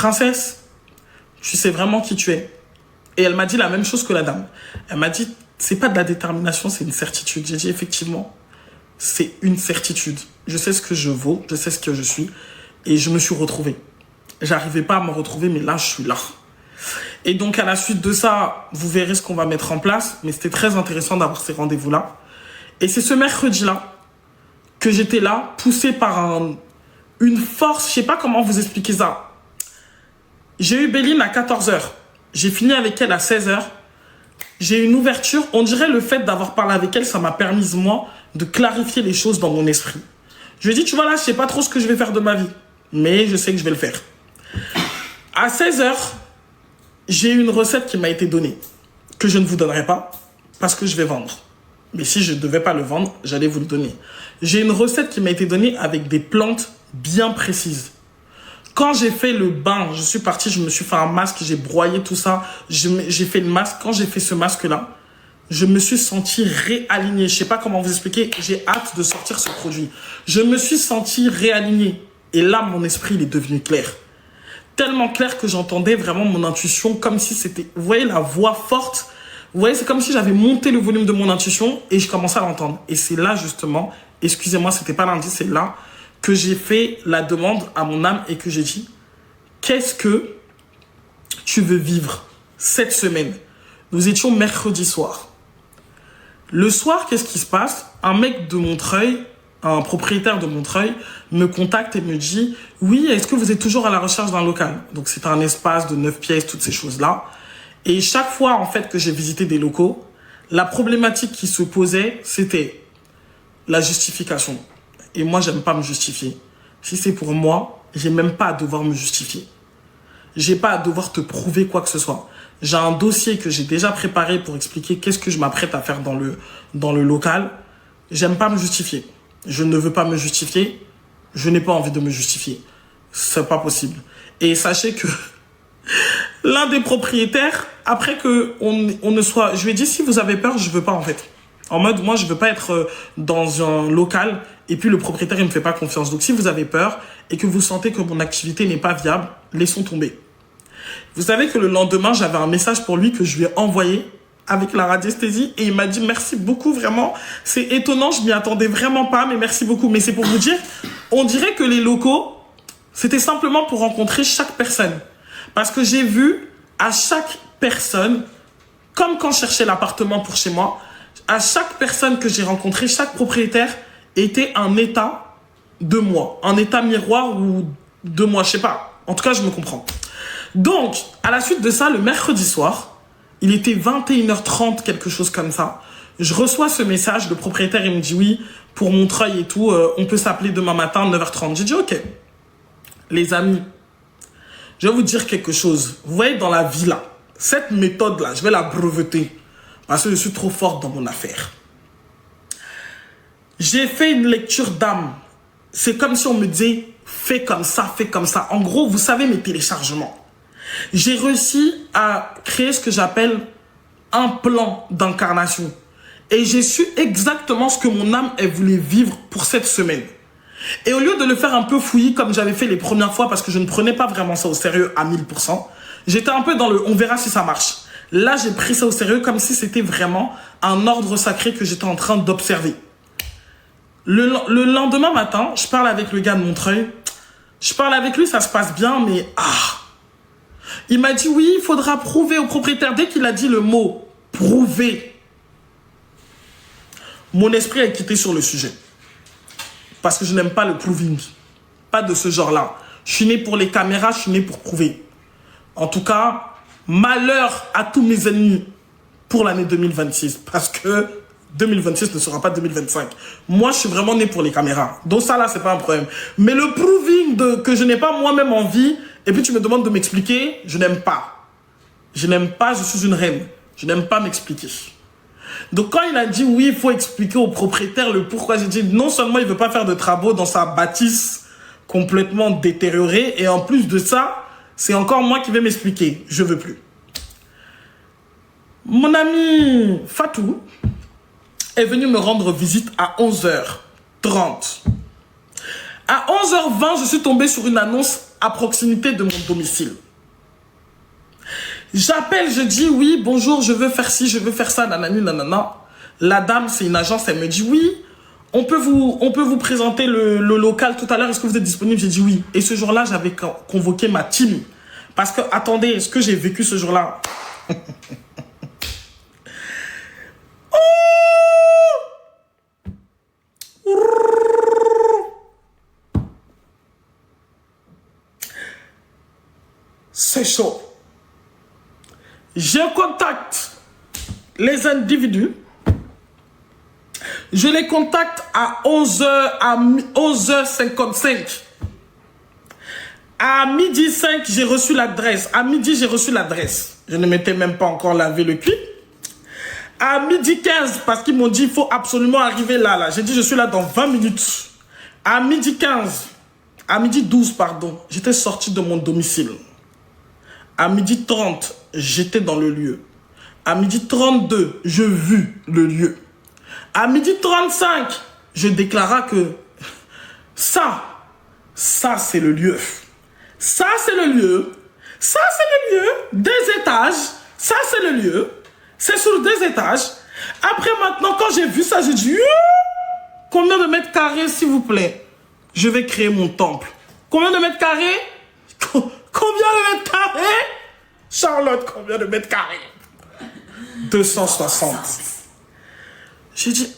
princesse, tu sais vraiment qui tu es. Et elle m'a dit la même chose que la dame. Elle m'a dit, c'est pas de la détermination, c'est une certitude. J'ai dit, effectivement, c'est une certitude. Je sais ce que je vaux, je sais ce que je suis. Et je me suis retrouvé. J'arrivais pas à me retrouver, mais là, je suis là. Et donc, à la suite de ça, vous verrez ce qu'on va mettre en place. Mais c'était très intéressant d'avoir ces rendez-vous-là. Et c'est ce mercredi-là que j'étais là, poussé par une force. Je sais pas comment vous expliquer ça. J'ai eu Béline à 14h. J'ai fini avec elle à 16h. J'ai eu une ouverture. On dirait le fait d'avoir parlé avec elle, ça m'a permis, moi, de clarifier les choses dans mon esprit. Je lui ai dit, tu vois là, je sais pas trop ce que je vais faire de ma vie. Mais je sais que je vais le faire. À 16h, j'ai eu une recette qui m'a été donnée, que je ne vous donnerai pas, parce que je vais vendre. Mais si je ne devais pas le vendre, j'allais vous le donner. J'ai une recette qui m'a été donnée avec des plantes bien précises. Quand j'ai fait le bain, je suis parti, je me suis fait un masque, j'ai broyé tout ça, j'ai fait le masque. Quand j'ai fait ce masque-là, je me suis senti réaligné. Je ne sais pas comment vous expliquer, j'ai hâte de sortir ce produit. Je me suis senti réaligné. Et là, mon esprit, il est devenu clair. Tellement clair que j'entendais vraiment mon intuition comme si c'était... Vous voyez la voix forte? Vous voyez, c'est comme si j'avais monté le volume de mon intuition et je commençais à l'entendre. Et c'est là, justement, excusez-moi, c'était pas lundi, c'est là que j'ai fait la demande à mon âme et que j'ai dit, qu'est-ce que tu veux vivre cette semaine? Nous étions mercredi soir. Le soir, qu'est-ce qui se passe? Un mec de Montreuil, un propriétaire de Montreuil, me contacte et me dit « Oui, est-ce que vous êtes toujours à la recherche d'un local ?» Donc, c'est un espace de 9 pièces, toutes ces choses-là. Et chaque fois, en fait, que j'ai visité des locaux, la problématique qui se posait, c'était la justification. Et moi, j'aime pas me justifier. Si c'est pour moi, j'ai même pas à devoir me justifier. J'ai pas à devoir te prouver quoi que ce soit. J'ai un dossier que j'ai déjà préparé pour expliquer qu'est-ce que je m'apprête à faire dans le local. J'aime pas me justifier. Je ne veux pas me justifier. Je n'ai pas envie de me justifier. C'est pas possible. Et sachez que l'un des propriétaires, après que on ne soit... Je lui ai dit, si vous avez peur, je veux pas en fait. En mode, moi, je veux pas être dans un local et puis le propriétaire, il me fait pas confiance. Donc, si vous avez peur et que vous sentez que mon activité n'est pas viable, laissons tomber. Vous savez que le lendemain, j'avais un message pour lui que je lui ai envoyé avec la radiesthésie et il m'a dit merci beaucoup, vraiment. C'est étonnant, je m'y attendais vraiment pas, mais merci beaucoup. Mais c'est pour vous dire, on dirait que les locaux, c'était simplement pour rencontrer chaque personne. Parce que j'ai vu à chaque personne, comme quand je cherchais l'appartement pour chez moi, à chaque personne que j'ai rencontrée, chaque propriétaire était un état de moi. Un état miroir ou de moi, je sais pas. En tout cas, je me comprends. Donc, à la suite de ça, le mercredi soir, il était 21h30, quelque chose comme ça. Je reçois ce message, le propriétaire, il me dit oui, pour Montreuil et tout, on peut s'appeler demain matin, 9h30. J'ai dit ok. Les amis, je vais vous dire quelque chose. Vous voyez, dans la vie là, cette méthode-là, je vais la breveter parce que je suis trop forte dans mon affaire. J'ai fait une lecture d'âme. C'est comme si on me disait, fais comme ça, fais comme ça. En gros, vous savez mes téléchargements. J'ai réussi à créer ce que j'appelle un plan d'incarnation. Et j'ai su exactement ce que mon âme, elle voulait vivre pour cette semaine. Et au lieu de le faire un peu fouillis comme j'avais fait les premières fois parce que je ne prenais pas vraiment ça au sérieux à 1000%, j'étais un peu dans le on verra si ça marche. Là, j'ai pris ça au sérieux comme si c'était vraiment un ordre sacré que j'étais en train d'observer. Le lendemain matin, je parle avec le gars de Montreuil. Je parle avec lui, ça se passe bien, mais il m'a dit oui, il faudra prouver au propriétaire. Dès qu'il a dit le mot prouver, mon esprit a quitté sur le sujet. Parce que je n'aime pas le proving. Pas de ce genre-là. Je suis né pour les caméras, je suis né pour prouver. En tout cas, malheur à tous mes ennemis pour l'année 2026. Parce que 2026 ne sera pas 2025. Moi, je suis vraiment né pour les caméras. Donc ça, là, c'est pas un problème. Mais le proving que je n'ai pas moi-même envie, et puis tu me demandes de m'expliquer, je n'aime pas. Je n'aime pas, je suis une reine. Je n'aime pas m'expliquer. Donc quand il a dit oui, il faut expliquer au propriétaire le pourquoi, j'ai dit non seulement il ne veut pas faire de travaux dans sa bâtisse complètement détériorée, et en plus de ça, c'est encore moi qui vais m'expliquer. Je ne veux plus. Mon ami Fatou est venu me rendre visite à 11h30. À 11h20, je suis tombée sur une annonce à proximité de mon domicile. J'appelle, je dis oui, bonjour, je veux faire ci, je veux faire ça, nanani, nanana. La dame, c'est une agence, elle me dit oui, on peut vous présenter le local tout à l'heure, est-ce que vous êtes disponible? J'ai dit oui. Et ce jour-là, j'avais convoqué ma team. Parce que, attendez, ce que j'ai vécu ce jour-là... C'est chaud. Je contacte les individus. Je les contacte à 11h55. À midi 5, j'ai reçu l'adresse. À midi, j'ai reçu l'adresse. Je ne m'étais même pas encore lavé le cul. À midi 15, parce qu'ils m'ont dit, il faut absolument arriver là. J'ai dit, je suis là dans 20 minutes. À midi 15, à midi 12, pardon, j'étais sorti de mon domicile. À midi 30, j'étais dans le lieu. À midi 32, je vis le lieu. À midi 35, je déclara que ça c'est le lieu. Ça, c'est le lieu. Ça, c'est le lieu. Des étages. Ça, c'est le lieu. C'est sur 2 étages. Après, maintenant, quand j'ai vu ça, j'ai dit, combien de mètres carrés, s'il vous plaît? Je vais créer mon temple. Combien de mètres carrés? Combien de mètres carrés? Charlotte, combien de mètres carrés? 260. J'ai dit,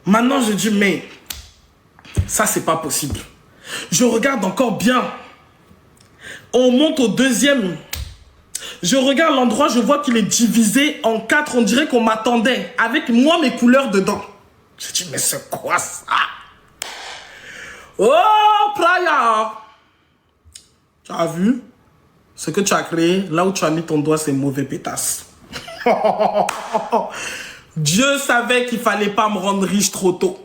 Maintenant, je dis, mais ça, c'est pas possible. Je regarde encore bien. On monte au 2e. Je regarde l'endroit, je vois qu'il est divisé en 4. On dirait qu'on m'attendait avec moi, mes couleurs dedans. J'ai dit, mais c'est quoi ça? Oh, Praya! Tu as vu? Ce que tu as créé, là où tu as mis ton doigt, c'est mauvais pétasse. Dieu savait qu'il ne fallait pas me rendre riche trop tôt.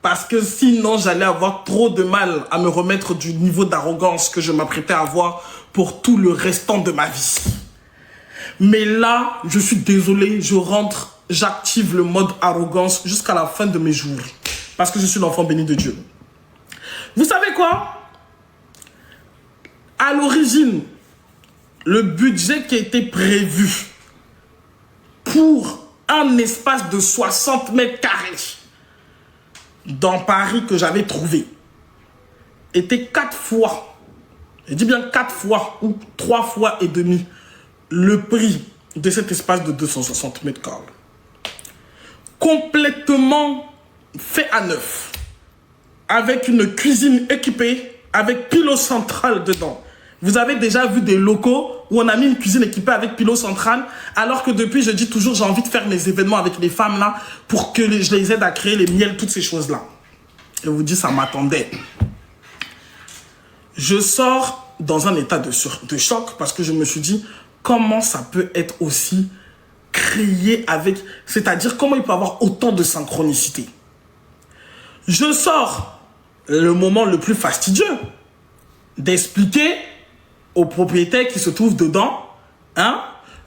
Parce que sinon, j'allais avoir trop de mal à me remettre du niveau d'arrogance que je m'apprêtais à avoir pour tout le restant de ma vie. Mais là, je suis désolé, je rentre, j'active le mode arrogance jusqu'à la fin de mes jours. Parce que je suis l'enfant béni de Dieu. Vous savez quoi? À l'origine, le budget qui a été prévu pour un espace de 60 mètres carrés dans Paris que j'avais trouvé était 4 fois, je dis bien 4 fois ou 3 fois et demi le prix de cet espace de 260 mètres carrés. Complètement fait à neuf, avec une cuisine équipée, avec pilote central dedans. Vous avez déjà vu des locaux où on a mis une cuisine équipée avec pilote central, alors que depuis, je dis toujours, j'ai envie de faire mes événements avec les femmes là, pour que je les aide à créer les miels, toutes ces choses-là. Je vous dis, ça m'attendait. Je sors dans un état de choc, parce que je me suis dit, comment ça peut être aussi créé avec... C'est-à-dire, comment il peut avoir autant de synchronicité? Je sors le moment le plus fastidieux d'expliquer au propriétaire qui se trouve dedans,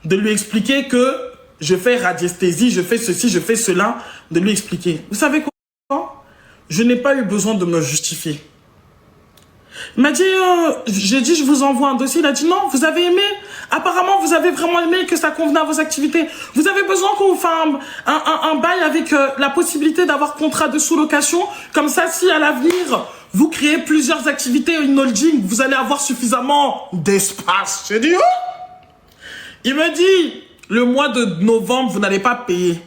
de lui expliquer que je fais radiesthésie, je fais ceci, je fais cela, de lui expliquer. Vous savez quoi? Je n'ai pas eu besoin de me justifier. Il m'a dit, j'ai dit, je vous envoie un dossier. Il a dit, non, vous avez aimé. Apparemment, vous avez vraiment aimé, que ça convenait à vos activités. Vous avez besoin qu'on vous fasse un bail avec la possibilité d'avoir contrat de sous-location. Comme ça, si à l'avenir, vous créez plusieurs activités, une holding, vous allez avoir suffisamment d'espace. J'ai dit, oh! Il me dit, le mois de novembre, vous n'allez pas payer.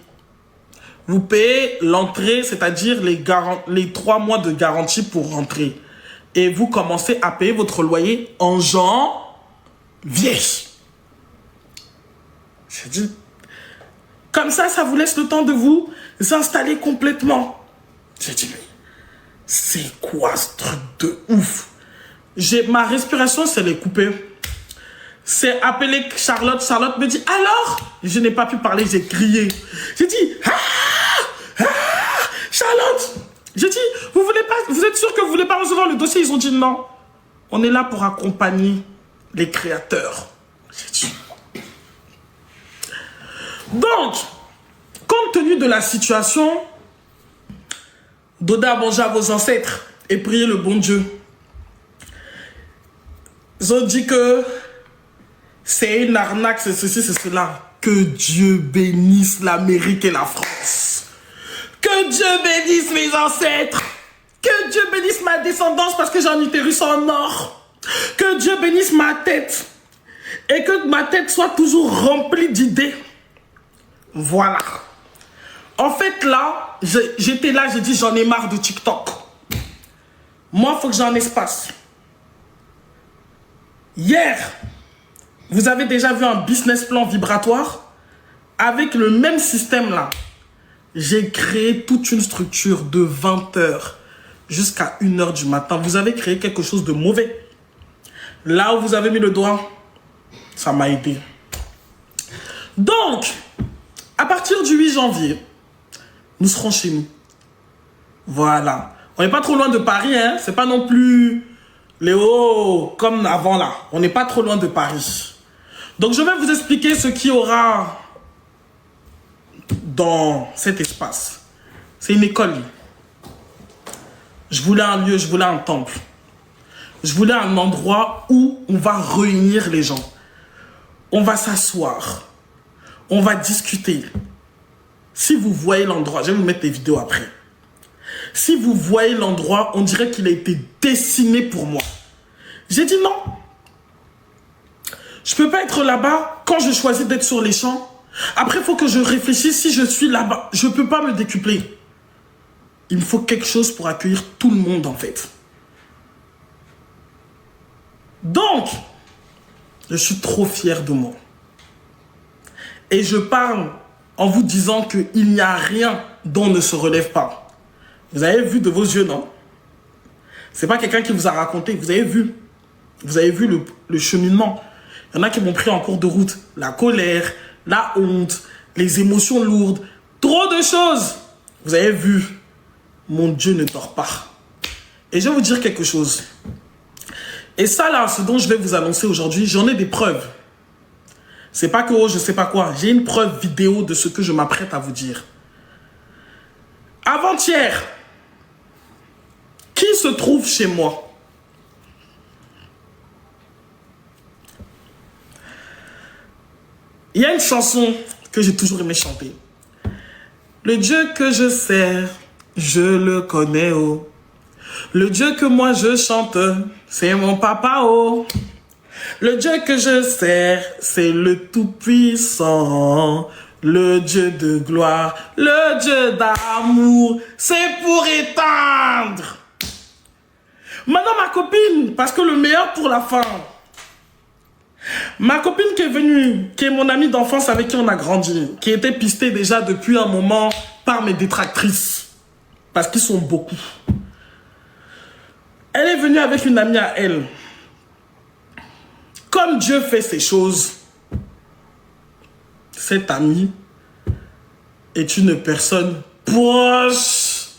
Vous payez l'entrée, c'est-à-dire les 3 mois de garantie pour rentrer. Et vous commencez à payer votre loyer en janvier. J'ai dit, comme ça vous laisse le temps de vous installer complètement. J'ai dit, mais c'est quoi ce truc de ouf? Ma respiration, c'est les couper. C'est appeler Charlotte. Charlotte me dit, alors? Je n'ai pas pu parler, j'ai crié. J'ai dit, Charlotte! J'ai dit, vous êtes sûr que vous voulez pas recevoir le dossier? Ils ont dit non. On est là pour accompagner les créateurs. J'ai dit. Donc, compte tenu de la situation, donnez à manger à vos ancêtres et priez le bon Dieu. Ils ont dit que c'est une arnaque, c'est ceci, c'est cela. Que Dieu bénisse l'Amérique et la France. Que Dieu bénisse mes ancêtres. Que Dieu bénisse ma descendance parce que j'ai un utérus en or. Que Dieu bénisse ma tête. Et que ma tête soit toujours remplie d'idées. Voilà. En fait, là, j'étais là, j'ai dit j'en ai marre de TikTok. Moi, il faut que j'ai un espace. Hier, vous avez déjà vu un business plan vibratoire avec le même système là. J'ai créé toute une structure de 20 heures jusqu'à 1 heure du matin. Vous avez créé quelque chose de mauvais. Là où vous avez mis le doigt, ça m'a aidé. Donc, à partir du 8 janvier, nous serons chez nous. Voilà. On n'est pas trop loin de Paris, hein. C'est pas non plus Léo comme avant là. On n'est pas trop loin de Paris. Donc, je vais vous expliquer ce qu'il y aura dans cet espace. C'est une école. Je voulais un lieu, je voulais un temple. Je voulais un endroit où on va réunir les gens. On va s'asseoir. On va discuter. Si vous voyez l'endroit, je vais vous mettre des vidéos après. Si vous voyez l'endroit, on dirait qu'il a été dessiné pour moi. J'ai dit non. Je ne peux pas être là-bas quand je choisis d'être sur les champs. Après, il faut que je réfléchisse. Si je suis là-bas, je ne peux pas me décupler. Il me faut quelque chose pour accueillir tout le monde, en fait. Donc, je suis trop fier de moi. Et je parle en vous disant qu'il n'y a rien dont on ne se relève pas. Vous avez vu de vos yeux, non? C'est pas quelqu'un qui vous a raconté. Vous avez vu. Vous avez vu le cheminement. Il y en a qui m'ont pris en cours de route. La colère, la honte, les émotions lourdes. Trop de choses. Vous avez vu. Mon Dieu ne dort pas. Et je vais vous dire quelque chose. Et ça là, ce dont je vais vous annoncer aujourd'hui, j'en ai des preuves. C'est pas que oh, je sais pas quoi. J'ai une preuve vidéo de ce que je m'apprête à vous dire. Avant-hier, qui se trouve chez moi? Il y a une chanson que j'ai toujours aimé chanter. Le Dieu que je sers, je le connais, oh. Le Dieu que moi je chante, c'est mon papa, oh. Le Dieu que je sers, c'est le Tout-Puissant. Le Dieu de gloire, le Dieu d'amour, c'est pour éteindre. Maintenant ma copine, parce que le meilleur pour la fin. Ma copine qui est venue, qui est mon amie d'enfance avec qui on a grandi, qui était pistée déjà depuis un moment par mes détractrices, parce qu'ils sont beaucoup. Elle est venue avec une amie à elle. Comme Dieu fait ces choses, cette amie est une personne proche.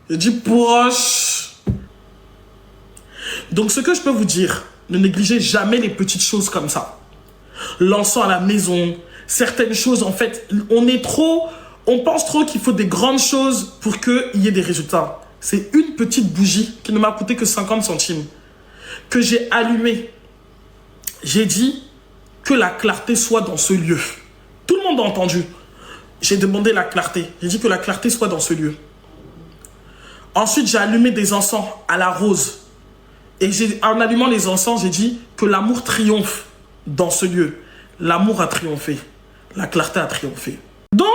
Je dis proche. Donc ce que je peux vous dire, ne négligez jamais les petites choses comme ça. L'encens à la maison, certaines choses en fait, on pense trop qu'il faut des grandes choses pour qu'il y ait des résultats. C'est une petite bougie qui ne m'a coûté que 50 centimes que j'ai allumée. J'ai dit que la clarté soit dans ce lieu. Tout le monde a entendu. J'ai demandé la clarté. J'ai dit que la clarté soit dans ce lieu. Ensuite, j'ai allumé des encens à la rose. Et en allumant les encens, j'ai dit que l'amour triomphe dans ce lieu. L'amour a triomphé. La clarté a triomphé. Donc,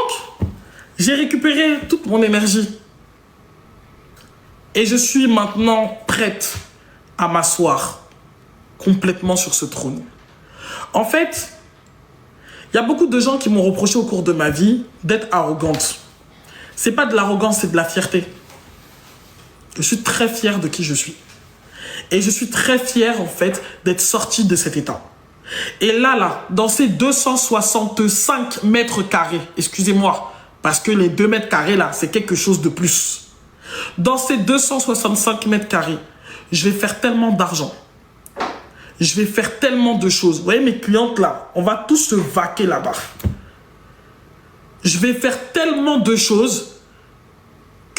j'ai récupéré toute mon énergie. Et je suis maintenant prête à m'asseoir complètement sur ce trône. En fait, il y a beaucoup de gens qui m'ont reproché au cours de ma vie d'être arrogante. C'est pas de l'arrogance, c'est de la fierté. Je suis très fier de qui je suis. Et je suis très fier, en fait, d'être sorti de cet état. Et là, dans ces 265 mètres carrés, excusez-moi, parce que les 2 mètres carrés, là, c'est quelque chose de plus. Dans ces 265 mètres carrés, je vais faire tellement d'argent. Je vais faire tellement de choses. Vous voyez mes clientes là, on va tous se vaquer là-bas. Je vais faire tellement de choses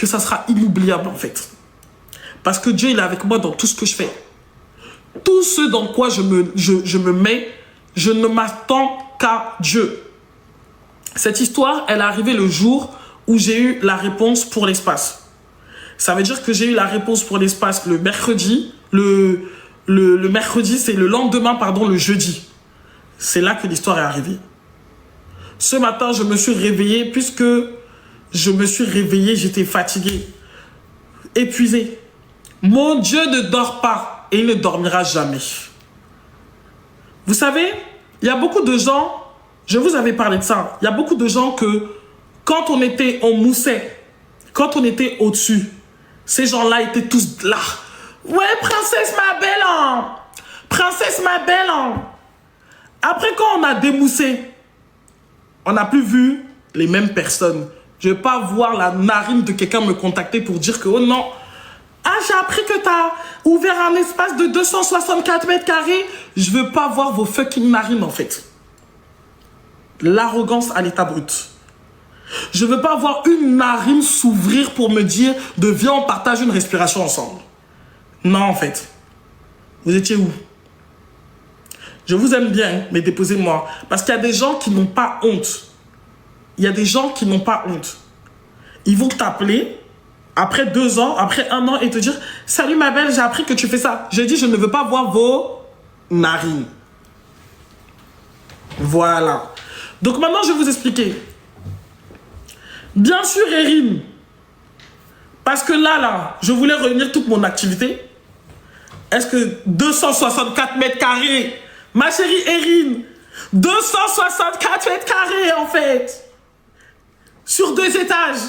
que ça sera inoubliable en fait. Parce que Dieu, il est avec moi dans tout ce que je fais. Tout ce dans quoi je me mets, je ne m'attends qu'à Dieu. Cette histoire, elle est arrivée le jour où j'ai eu la réponse pour l'espace. Ça veut dire que j'ai eu la réponse pour l'espace le mercredi. Le mercredi, c'est le lendemain, pardon, le jeudi. C'est là que l'histoire est arrivée. Ce matin, je me suis réveillé, puisque je me suis réveillé, j'étais fatigué, épuisé. Mon Dieu ne dort pas et il ne dormira jamais. Vous savez, il y a beaucoup de gens, je vous avais parlé de ça, il y a beaucoup de gens que quand on moussait, quand on était au-dessus, ces gens-là étaient tous là. Ouais, princesse ma belle, hein. Princesse ma belle, hein. Après, quand on a démoussé, on n'a plus vu les mêmes personnes. Je ne vais pas voir la narine de quelqu'un me contacter pour dire que, oh non, ah, j'ai appris que tu as ouvert un espace de 264 mètres carrés. Je ne veux pas voir vos fucking narines, en fait. L'arrogance à l'état brut. Je ne veux pas voir une narine s'ouvrir pour me dire de viens, on partage une respiration ensemble. Non, en fait. Vous étiez où? Je vous aime bien, mais déposez-moi. Parce qu'il y a des gens qui n'ont pas honte. Il y a des gens qui n'ont pas honte. Ils vont t'appeler après 2 ans, après 1 an et te dire « Salut ma belle, j'ai appris que tu fais ça. » J'ai dit « Je ne veux pas voir vos narines. » Voilà. Donc maintenant, je vais vous expliquer. Bien sûr, Erin, parce que là, je voulais réunir toute mon activité. Est-ce que 264 mètres carrés, ma chérie Erin, 264 mètres carrés en fait, sur 2 étages,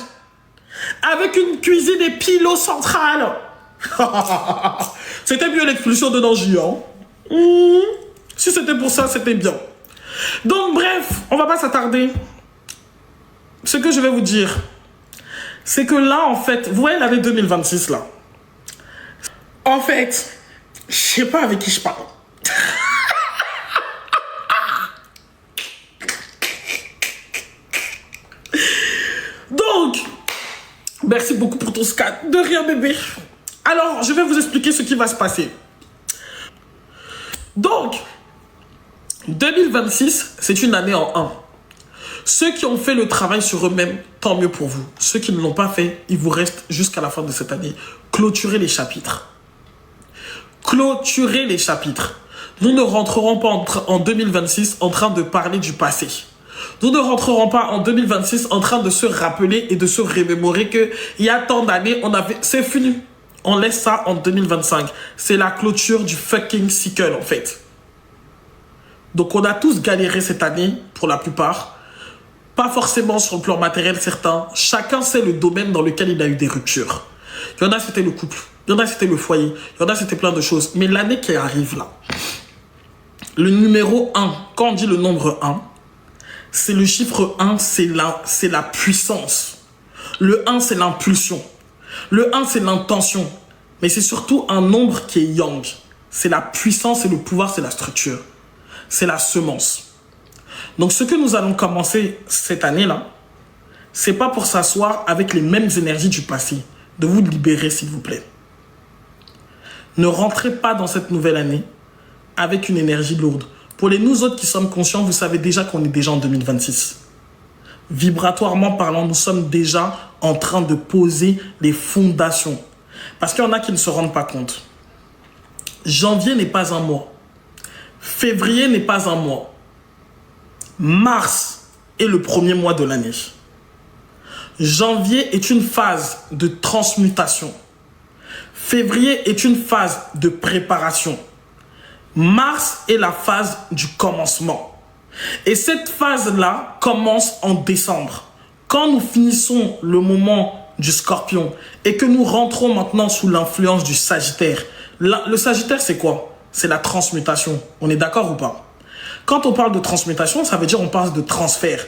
avec une cuisine et pilote centrale. C'était mieux l'expulsion de Nangy, hein. Si c'était pour ça, c'était bien. Donc bref, on va pas s'attarder. Ce que je vais vous dire, c'est que là, en fait, vous voyez l'année 2026, là. En fait, je sais pas avec qui je parle. Donc, merci beaucoup pour ton scan. De rien, bébé. Alors, je vais vous expliquer ce qui va se passer. Donc, 2026, c'est une année en 1. Ceux qui ont fait le travail sur eux-mêmes, tant mieux pour vous. Ceux qui ne l'ont pas fait, il vous reste jusqu'à la fin de cette année. Clôturez les chapitres. Clôturez les chapitres. Nous ne rentrerons pas en 2026 en train de parler du passé. Nous ne rentrerons pas en 2026 en train de se rappeler et de se remémorer qu'il y a tant d'années, on avait... C'est fini. On laisse ça en 2025. C'est la clôture du fucking cycle, en fait. Donc, on a tous galéré cette année, pour la plupart. Pas forcément sur le plan matériel, certains. Chacun sait le domaine dans lequel il a eu des ruptures. Il y en a, c'était le couple. Il y en a, c'était le foyer. Il y en a, c'était plein de choses. Mais l'année qui arrive là, le numéro 1, quand on dit le nombre 1, c'est le chiffre 1, c'est la puissance. Le 1, c'est l'impulsion. Le 1, c'est l'intention. Mais c'est surtout un nombre qui est yang. C'est la puissance, c'est le pouvoir, c'est la structure. C'est la semence. Donc, ce que nous allons commencer cette année-là, c'est pas pour s'asseoir avec les mêmes énergies du passé. De vous libérer, s'il vous plaît. Ne rentrez pas dans cette nouvelle année avec une énergie lourde. Pour nous autres qui sommes conscients, vous savez déjà qu'on est déjà en 2026. Vibratoirement parlant, nous sommes déjà en train de poser les fondations. Parce qu'il y en a qui ne se rendent pas compte. Janvier n'est pas un mois. Février n'est pas un mois. Mars est le premier mois de l'année. Janvier est une phase de transmutation. Février est une phase de préparation. Mars est la phase du commencement. Et cette phase-là commence en décembre. Quand nous finissons le moment du Scorpion et que nous rentrons maintenant sous l'influence du Sagittaire. Le Sagittaire, c'est quoi? C'est la transmutation. On est d'accord ou pas? Quand on parle de transmutation, ça veut dire on parle de transfert.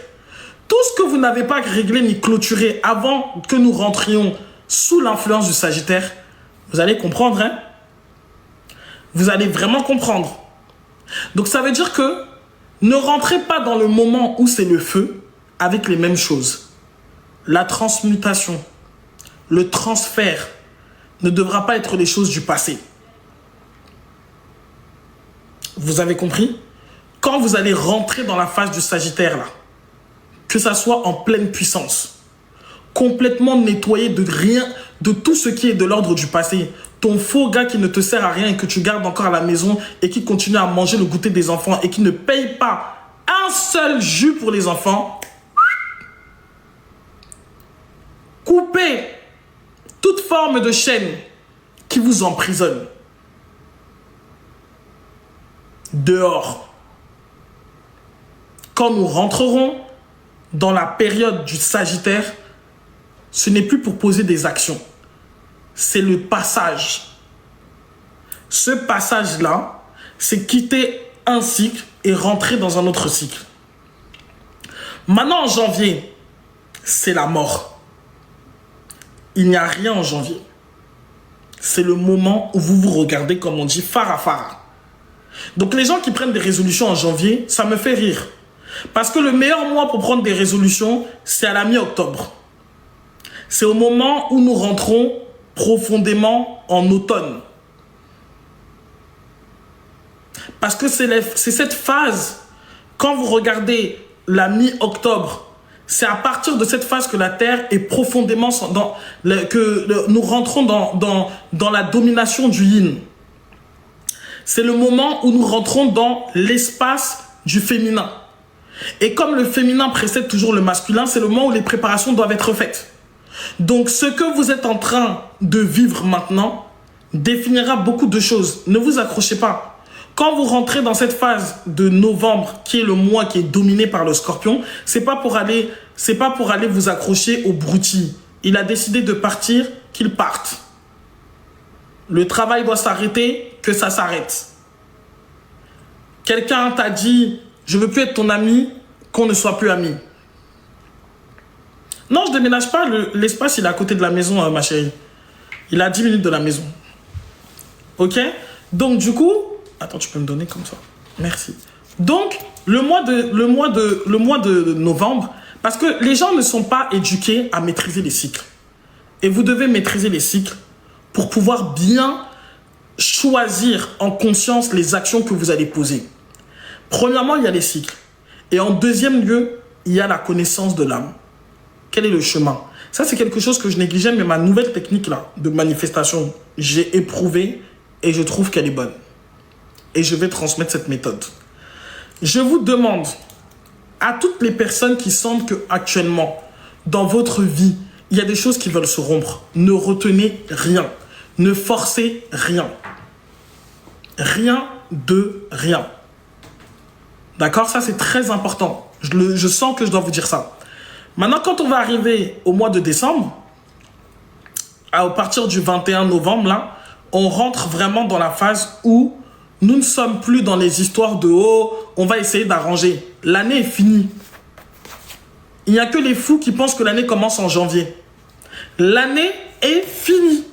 Tout ce que vous n'avez pas réglé ni clôturé avant que nous rentrions sous l'influence du Sagittaire, vous allez comprendre, hein? Vous allez vraiment comprendre. Donc ça veut dire que ne rentrez pas dans le moment où c'est le feu avec les mêmes choses. La transmutation, le transfert ne devra pas être les choses du passé. Vous avez compris? Quand vous allez rentrer dans la phase du Sagittaire, là, que ça soit en pleine puissance, complètement nettoyé de rien, de tout ce qui est de l'ordre du passé, ton faux gars qui ne te sert à rien et que tu gardes encore à la maison et qui continue à manger le goûter des enfants et qui ne paye pas un seul jus pour les enfants, coupez toute forme de chaîne qui vous emprisonne. Dehors. Quand nous rentrerons dans la période du Sagittaire, ce n'est plus pour poser des actions. C'est le passage. Ce passage-là, c'est quitter un cycle et rentrer dans un autre cycle. Maintenant, en janvier, c'est la mort. Il n'y a rien en janvier. C'est le moment où vous vous regardez, comme on dit, fara fara. Donc les gens qui prennent des résolutions en janvier, ça me fait rire. Parce que le meilleur mois pour prendre des résolutions, c'est à la mi-octobre. C'est au moment où nous rentrons profondément en automne. Parce que c'est cette phase, quand vous regardez la mi-octobre, c'est à partir de cette phase que la Terre est profondément nous rentrons dans la domination du yin. C'est le moment où nous rentrons dans l'espace du féminin. Et comme le féminin précède toujours le masculin, c'est le moment où les préparations doivent être faites. Donc ce que vous êtes en train de vivre maintenant définira beaucoup de choses. Ne vous accrochez pas. Quand vous rentrez dans cette phase de novembre, qui est le mois qui est dominé par le scorpion, c'est pas pour aller vous accrocher au broutilles. Il a décidé de partir, qu'il parte. Le travail doit s'arrêter, que ça s'arrête. Quelqu'un t'a dit, je veux plus être ton ami, qu'on ne soit plus amis. Non, je ne déménage pas, l'espace il est à côté de la maison, ma chérie. Il est à 10 minutes de la maison. Ok? Donc du coup, attends, tu peux me donner comme ça. Merci. Donc, le mois de novembre, parce que les gens ne sont pas éduqués à maîtriser les cycles. Et vous devez maîtriser les cycles pour pouvoir bien choisir en conscience les actions que vous allez poser. Premièrement, il y a les cycles. Et en deuxième lieu, il y a la connaissance de l'âme. Quel est le chemin? Ça, c'est quelque chose que je négligeais, mais ma nouvelle technique là, de manifestation, j'ai éprouvé et je trouve qu'elle est bonne. Et je vais transmettre cette méthode. Je vous demande, à toutes les personnes qui sentent qu'actuellement, dans votre vie, il y a des choses qui veulent se rompre, ne retenez rien. Ne forcez rien. Rien de rien. D'accord? Ça, c'est très important. Je sens que je dois vous dire ça. Maintenant, quand on va arriver au mois de décembre, à partir du 21 novembre, là, on rentre vraiment dans la phase où nous ne sommes plus dans les histoires de « oh, on va essayer d'arranger ». L'année est finie. Il n'y a que les fous qui pensent que l'année commence en janvier. L'année est finie.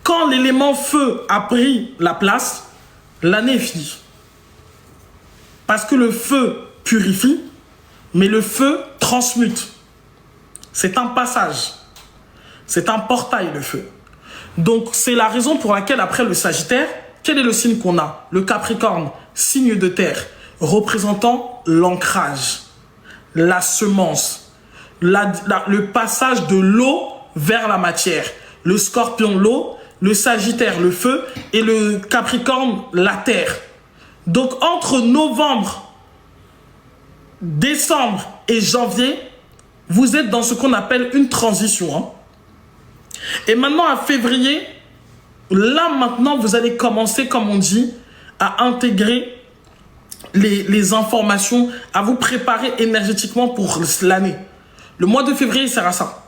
Quand l'élément feu a pris la place, l'année est finie. Parce que le feu purifie, mais le feu transmute. C'est un passage. C'est un portail, le feu. Donc, c'est la raison pour laquelle, après le Sagittaire, quel est le signe qu'on a? Le Capricorne, signe de terre, représentant l'ancrage, la semence, le passage de l'eau vers la matière. Le Scorpion, l'eau, le Sagittaire, le feu, et le Capricorne, la terre. Donc, entre novembre, décembre et janvier, vous êtes dans ce qu'on appelle une transition. Hein. Et maintenant, à février, là, maintenant, vous allez commencer, comme on dit, à intégrer les informations, à vous préparer énergétiquement pour l'année. Le mois de février, il sert à ça.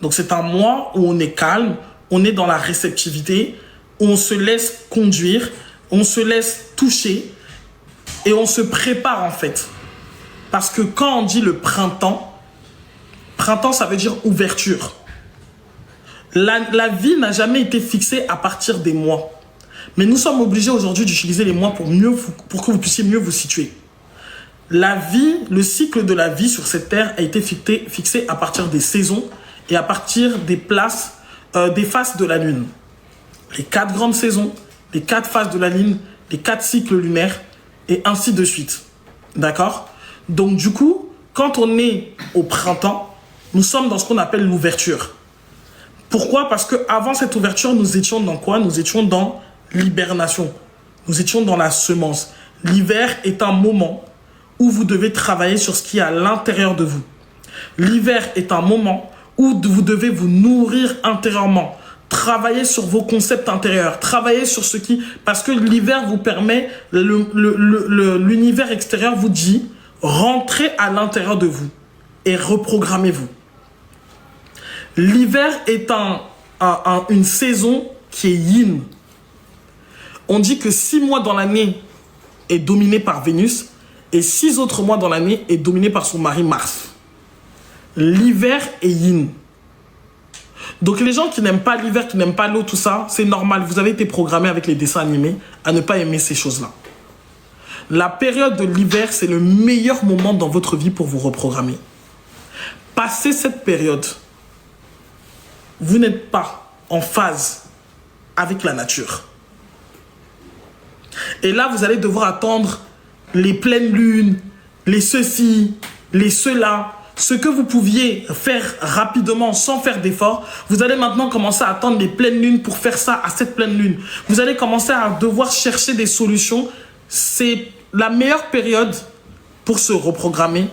Donc, c'est un mois où on est calme, on est dans la réceptivité, où on se laisse conduire, on se laisse toucher et on se prépare, en fait. Parce que quand on dit le printemps, printemps, ça veut dire ouverture. La vie n'a jamais été fixée à partir des mois. Mais nous sommes obligés aujourd'hui d'utiliser les mois pour que vous puissiez mieux vous situer. La vie, le cycle de la vie sur cette terre a été fixé à partir des saisons et à partir des phases de la lune. Les 4 grandes saisons, les 4 phases de la lune, les 4 cycles lunaires, et ainsi de suite. D'accord? Donc du coup, quand on est au printemps, nous sommes dans ce qu'on appelle l'ouverture. Pourquoi? Parce qu'avant cette ouverture, nous étions dans quoi? Nous étions dans l'hibernation. Nous étions dans la semence. L'hiver est un moment où vous devez travailler sur ce qui est à l'intérieur de vous. L'hiver est un moment où vous devez vous nourrir intérieurement. Travailler sur vos concepts intérieurs. Travailler sur ce qui... Parce que l'hiver vous permet... L'univers extérieur vous dit, rentrez à l'intérieur de vous et reprogrammez-vous. L'hiver est une saison qui est yin. On dit que 6 mois dans l'année est dominé par Vénus et 6 autres mois dans l'année est dominé par son mari Mars. L'hiver est yin. Donc les gens qui n'aiment pas l'hiver, qui n'aiment pas l'eau, tout ça, c'est normal. Vous avez été programmé avec les dessins animés à ne pas aimer ces choses-là. La période de l'hiver, c'est le meilleur moment dans votre vie pour vous reprogrammer. Passez cette période, vous n'êtes pas en phase avec la nature. Et là, vous allez devoir attendre les pleines lunes, les ceci, les cela. Ce que vous pouviez faire rapidement sans faire d'effort, vous allez maintenant commencer à attendre les pleines lunes pour faire ça à cette pleine lune. Vous allez commencer à devoir chercher des solutions. C'est la meilleure période pour se reprogrammer.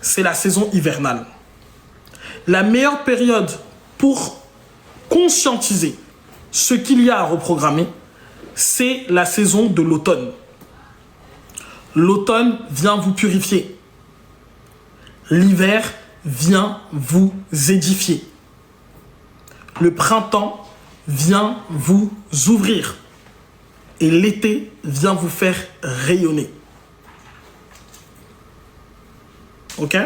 C'est la saison hivernale. La meilleure période pour conscientiser ce qu'il y a à reprogrammer, c'est la saison de l'automne. L'automne vient vous purifier. L'hiver vient vous édifier. Le printemps vient vous ouvrir. Et l'été vient vous faire rayonner. Ok?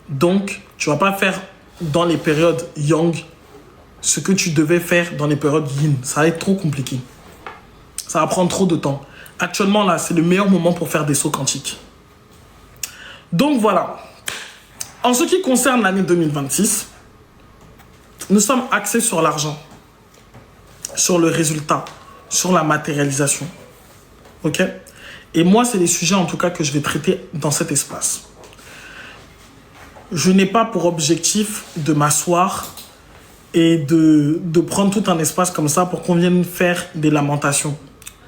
Donc, tu ne vas pas faire dans les périodes yang ce que tu devais faire dans les périodes yin. Ça va être trop compliqué. Ça va prendre trop de temps. Actuellement, là, c'est le meilleur moment pour faire des sauts quantiques. Donc, voilà. En ce qui concerne l'année 2026, nous sommes axés sur l'argent, sur le résultat, sur la matérialisation. Ok? Et moi, c'est les sujets, en tout cas, que je vais traiter dans cet espace. Je n'ai pas pour objectif de m'asseoir et de prendre tout un espace comme ça pour qu'on vienne faire des lamentations.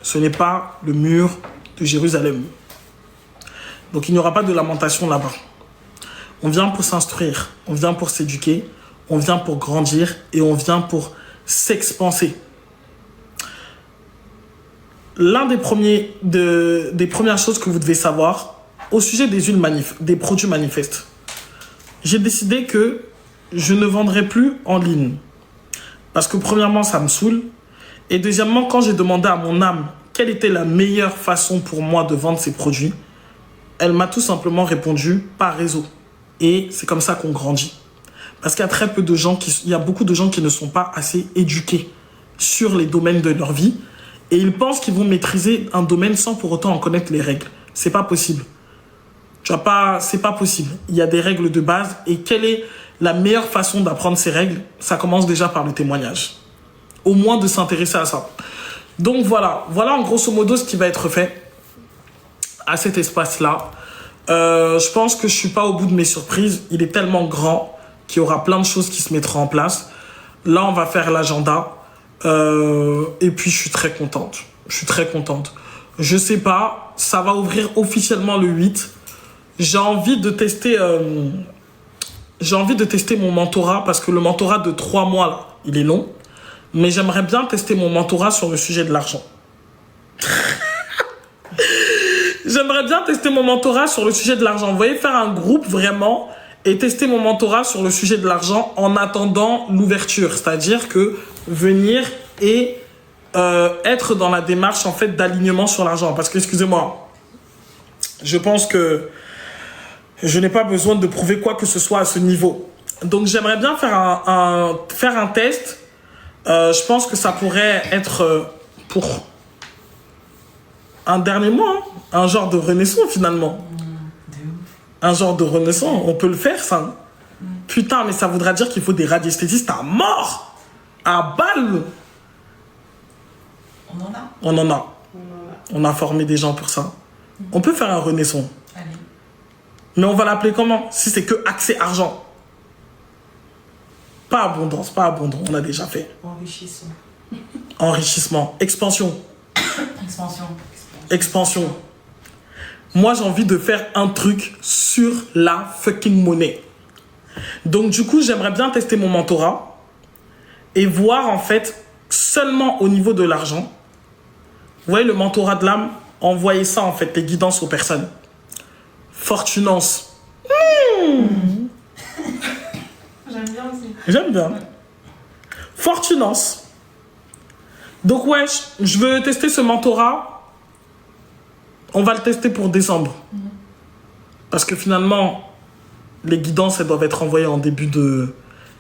Ce n'est pas le mur de Jérusalem. Donc, il n'y aura pas de lamentation là-bas. On vient pour s'instruire, on vient pour s'éduquer, on vient pour grandir et on vient pour s'expanser. L'un des premières choses que vous devez savoir au sujet des produits manifestes, j'ai décidé que je ne vendrai plus en ligne. Parce que premièrement, ça me saoule. Et deuxièmement, quand j'ai demandé à mon âme quelle était la meilleure façon pour moi de vendre ces produits, elle m'a tout simplement répondu par réseau. Et c'est comme ça qu'on grandit. Parce qu'il y a très peu de gens il y a beaucoup de gens qui ne sont pas assez éduqués sur les domaines de leur vie. Et ils pensent qu'ils vont maîtriser un domaine sans pour autant en connaître les règles. C'est pas possible. C'est pas possible. Il y a des règles de base. Et quelle est la meilleure façon d'apprendre ces règles? Ça commence déjà par le témoignage. Au moins de s'intéresser à ça. Donc voilà. Voilà en grosso modo ce qui va être fait à cet espace-là. Je pense que je suis pas au bout de mes surprises. Il est tellement grand qu'il y aura plein de choses qui se mettront en place. Là, on va faire l'agenda. Et puis, je suis très contente. Je suis très contente. Je sais pas. Ça va ouvrir officiellement le 8. J'ai envie de tester mon mentorat parce que le mentorat de 3 mois, là, il est long. Mais j'aimerais bien tester mon mentorat sur le sujet de l'argent. J'aimerais bien tester mon mentorat sur le sujet de l'argent. Vous voyez, faire un groupe vraiment et tester mon mentorat sur le sujet de l'argent en attendant l'ouverture. C'est-à-dire que venir et être dans la démarche en fait d'alignement sur l'argent. Parce que, excusez-moi, je pense que je n'ai pas besoin de prouver quoi que ce soit à ce niveau. Donc, j'aimerais bien faire un test. Je pense que ça pourrait être pour un dernier mois, hein, un genre de renaissance finalement. Un genre de renaissance, on peut le faire ça. Putain, mais ça voudra dire qu'il faut des radiesthésistes à mort. À balle. On en a. On en a. On a formé des gens pour ça. On peut faire un renaissance. Allez. Mais on va l'appeler comment? Si c'est que accès argent. Pas abondance, pas abondant. On a déjà fait. Enrichissement. Enrichissement. Expansion. Expansion. Expansion. Moi, j'ai envie de faire un truc sur la fucking monnaie. Donc, du coup, j'aimerais bien tester mon mentorat et voir, en fait, seulement au niveau de l'argent. Vous voyez, le mentorat de l'âme, envoyer ça, en fait, les guidances aux personnes. Fortunance. J'aime bien aussi. J'aime bien. Fortunance. Donc, ouais, je veux tester ce mentorat. On va le tester pour décembre. Parce que finalement, les guidances, elles doivent être envoyées en début de...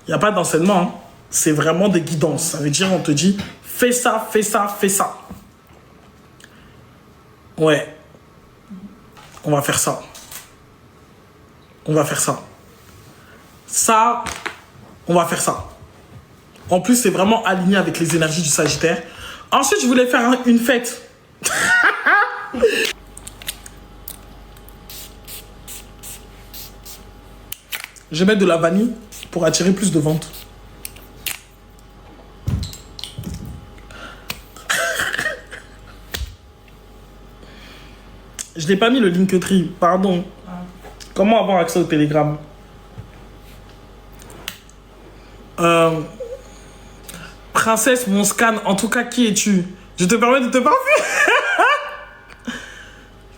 Il n'y a pas d'enseignement. Hein. C'est vraiment des guidances. Ça veut dire, on te dit, fais ça, fais ça, fais ça. Ouais. On va faire ça. On va faire ça. Ça, on va faire ça. En plus, c'est vraiment aligné avec les énergies du Sagittaire. Ensuite, je voulais faire une fête. Je vais mettre de la vanille pour attirer plus de ventes. Je n'ai pas mis le Linktree, pardon. Comment avoir accès au Telegram? Princesse, mon scan, en tout cas, qui es-tu? Je te permets de te parler.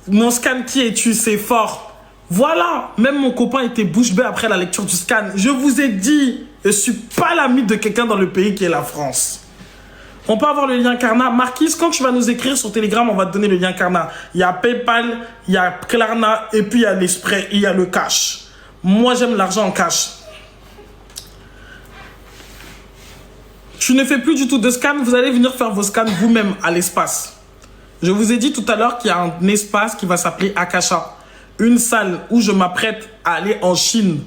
Mon scan, qui es-tu? C'est fort. Voilà, même mon copain était bouche bée après la lecture du scan. Je vous ai dit, je ne suis pas l'ami de quelqu'un dans le pays qui est la France. On peut avoir le lien Klarna. Marquise, quand tu vas nous écrire sur Telegram, on va te donner le lien Klarna. Il y a PayPal, il y a Klarna et puis il y a l'esprit, il y a le cash. Moi, j'aime l'argent en cash. Tu ne fais plus du tout de scan, vous allez venir faire vos scans vous-même à l'espace. Je vous ai dit tout à l'heure qu'il y a un espace qui va s'appeler Akasha. Une salle où je m'apprête à aller en Chine,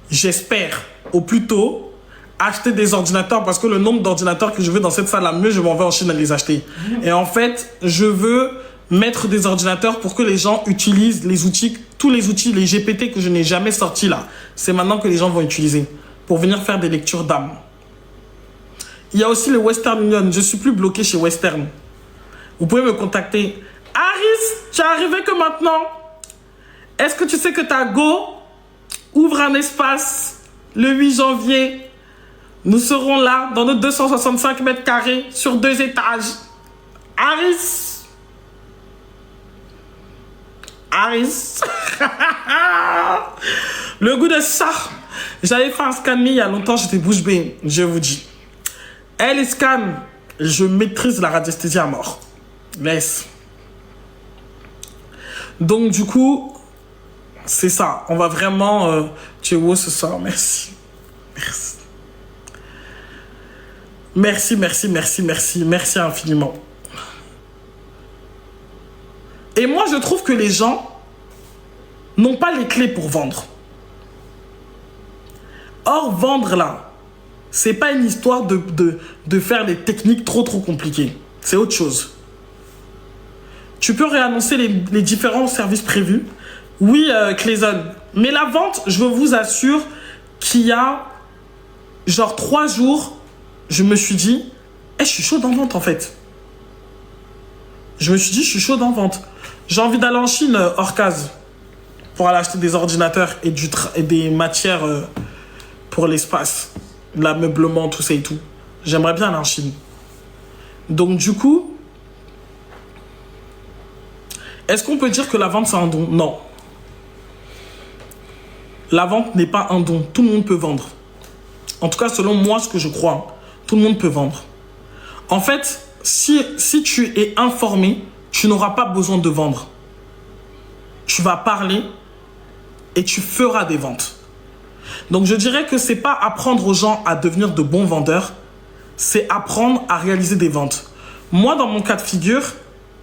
j'espère, au plus tôt, acheter des ordinateurs parce que le nombre d'ordinateurs que je veux dans cette salle, mieux je m'en vais en Chine à les acheter. Et en fait, je veux mettre des ordinateurs pour que les gens utilisent les outils, tous les outils, les GPT que je n'ai jamais sortis là. C'est maintenant que les gens vont utiliser pour venir faire des lectures d'âme. Il y a aussi le Western Union. Je ne suis plus bloqué chez Western. Vous pouvez me contacter. Aris, tu es arrivé que maintenant? Est-ce que tu sais que ta Go ouvre un espace le 8 janvier? Nous serons là dans nos 265 mètres carrés sur 2 étages. Aris. Aris. Le goût de ça. J'avais fait un scan il y a longtemps, j'étais bouche bée, je vous dis. Elle les scan, je maîtrise la radiesthésie à mort. Laisse. Donc du coup, c'est ça. On va vraiment... tu es beau ce soir, merci. Merci. Merci, merci, merci, merci. Merci infiniment. Et moi, je trouve que les gens n'ont pas les clés pour vendre. Or, vendre là, c'est pas une histoire de faire des techniques trop compliquées. C'est autre chose. Tu peux réannoncer les différents services prévus. Oui, Clayson. Mais la vente, je vous assure qu'il y a genre 3 jours, je me suis dit, je suis chaud en vente en fait. Je me suis dit, je suis chaud en vente. J'ai envie d'aller en Chine, Orcaz, pour aller acheter des ordinateurs et des matières pour l'espace. L'ameublement, tout ça et tout. J'aimerais bien aller en Chine. Donc du coup, est-ce qu'on peut dire que la vente c'est un don? Non. La vente n'est pas un don. Tout le monde peut vendre. En tout cas, selon moi, ce que je crois, tout le monde peut vendre. En fait, si tu es informé, tu n'auras pas besoin de vendre. Tu vas parler et tu feras des ventes. Donc, je dirais que ce n'est pas apprendre aux gens à devenir de bons vendeurs, c'est apprendre à réaliser des ventes. Moi, dans mon cas de figure,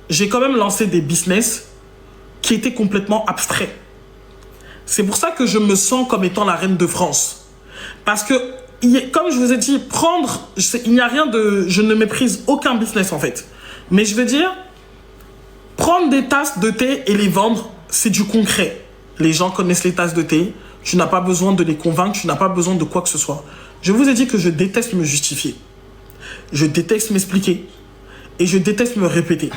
j'ai quand même lancé des business qui étaient complètement abstraits. C'est pour ça que je me sens comme étant la reine de France. Parce que, comme je vous ai dit, il n'y a rien de... Je ne méprise aucun business, en fait. Mais je veux dire, prendre des tasses de thé et les vendre, c'est du concret. Les gens connaissent les tasses de thé. Tu n'as pas besoin de les convaincre. Tu n'as pas besoin de quoi que ce soit. Je vous ai dit que je déteste me justifier. Je déteste m'expliquer. Et je déteste me répéter.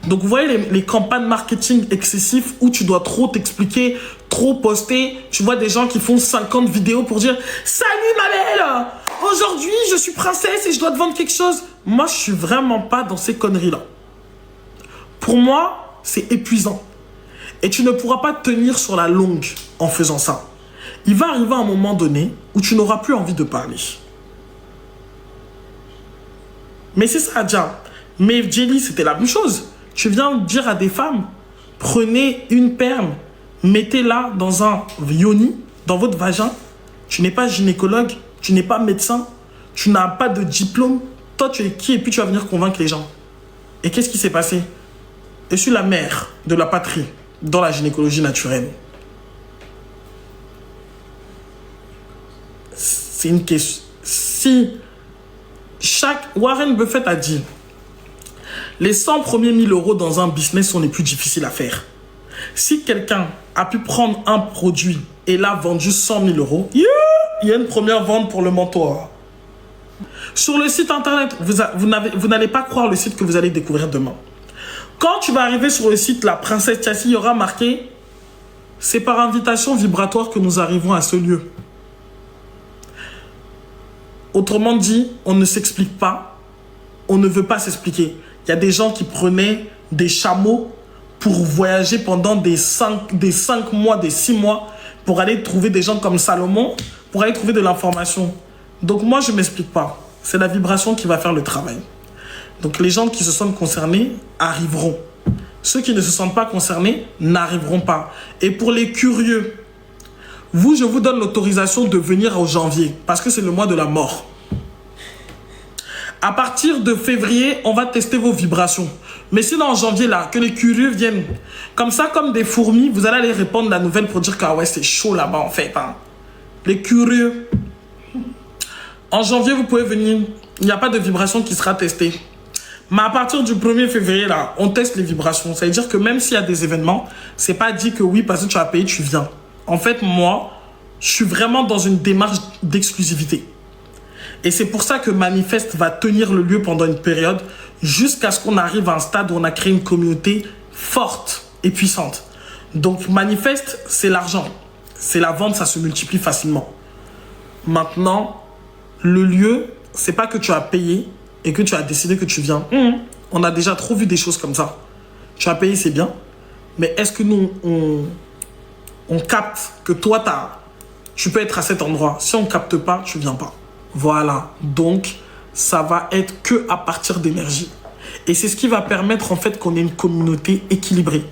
Donc, vous voyez les campagnes marketing excessifs où tu dois trop t'expliquer, trop poster. Tu vois des gens qui font 50 vidéos pour dire « Salut ma belle, aujourd'hui je suis princesse et je dois te vendre quelque chose. » Moi, je suis vraiment pas dans ces conneries-là. Pour moi, c'est épuisant. Et tu ne pourras pas tenir sur la longue en faisant ça. Il va arriver un moment donné où tu n'auras plus envie de parler. Mais c'est ça, déjà. Mais Jelly, c'était la même chose. Tu viens dire à des femmes, prenez une perle, mettez-la dans un yoni, dans votre vagin. Tu n'es pas gynécologue, tu n'es pas médecin, tu n'as pas de diplôme. Toi, tu es qui et puis tu vas venir convaincre les gens. Et qu'est-ce qui s'est passé? Je suis la mère de la patrie dans la gynécologie naturelle. C'est une question. Si Warren Buffett a dit les 100 premiers 1000 euros dans un business sont les plus difficiles à faire. Si quelqu'un a pu prendre un produit et l'a vendu 100 000 euros, il y a une première vente pour le manteau. Sur le site internet, vous n'allez pas croire le site que vous allez découvrir demain. Quand tu vas arriver sur le site La Princesse Chassis, il y aura marqué « C'est par invitation vibratoire que nous arrivons à ce lieu ». Autrement dit, on ne s'explique pas, on ne veut pas s'expliquer. Il y a des gens qui prenaient des chameaux pour voyager pendant des 5 mois, des 6 mois, pour aller trouver des gens comme Salomon, pour aller trouver de l'information. Donc moi, je ne m'explique pas. C'est la vibration qui va faire le travail. Donc les gens qui se sentent concernés arriveront. Ceux qui ne se sentent pas concernés n'arriveront pas. Et pour les curieux, je vous donne l'autorisation de venir au janvier, parce que c'est le mois de la mort. À partir de février, on va tester vos vibrations. Mais si dans janvier, là, que les curieux viennent, comme ça, comme des fourmis, vous allez aller répondre la nouvelle pour dire que ah ouais, c'est chaud là-bas, en fait. Hein. Les curieux. En janvier, vous pouvez venir. Il n'y a pas de vibration qui sera testée. Mais à partir du 1er février, là, on teste les vibrations. Ça veut dire que même s'il y a des événements, c'est pas dit que oui, parce que tu as payé, tu viens. En fait, moi, je suis vraiment dans une démarche d'exclusivité. Et c'est pour ça que Manifest va tenir le lieu pendant une période jusqu'à ce qu'on arrive à un stade où on a créé une communauté forte et puissante. Donc, Manifest, c'est l'argent. C'est la vente, ça se multiplie facilement. Maintenant, le lieu, c'est pas que tu as payé et que tu as décidé que tu viens. On a déjà trop vu des choses comme ça. Tu as payé, c'est bien. Mais est-ce que nous, on capte que toi, tu peux être à cet endroit? Si on ne capte pas, tu ne viens pas. Voilà. Donc, ça va être que à partir d'énergie. Et c'est ce qui va permettre, en fait, qu'on ait une communauté équilibrée.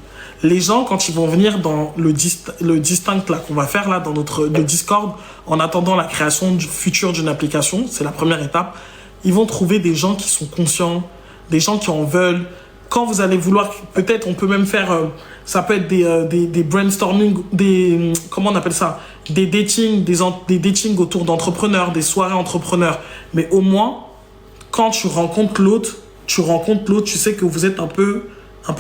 Les gens, quand ils vont venir dans le distinct là qu'on va faire là dans le Discord, en attendant la création future d'une application, c'est la première étape, ils vont trouver des gens qui sont conscients, des gens qui en veulent. Quand vous allez vouloir, peut-être on peut même faire, ça peut être des brainstorming, comment on appelle ça, des datings autour d'entrepreneurs, des soirées entrepreneurs. Mais au moins, quand tu rencontres l'autre, tu sais que vous êtes un peu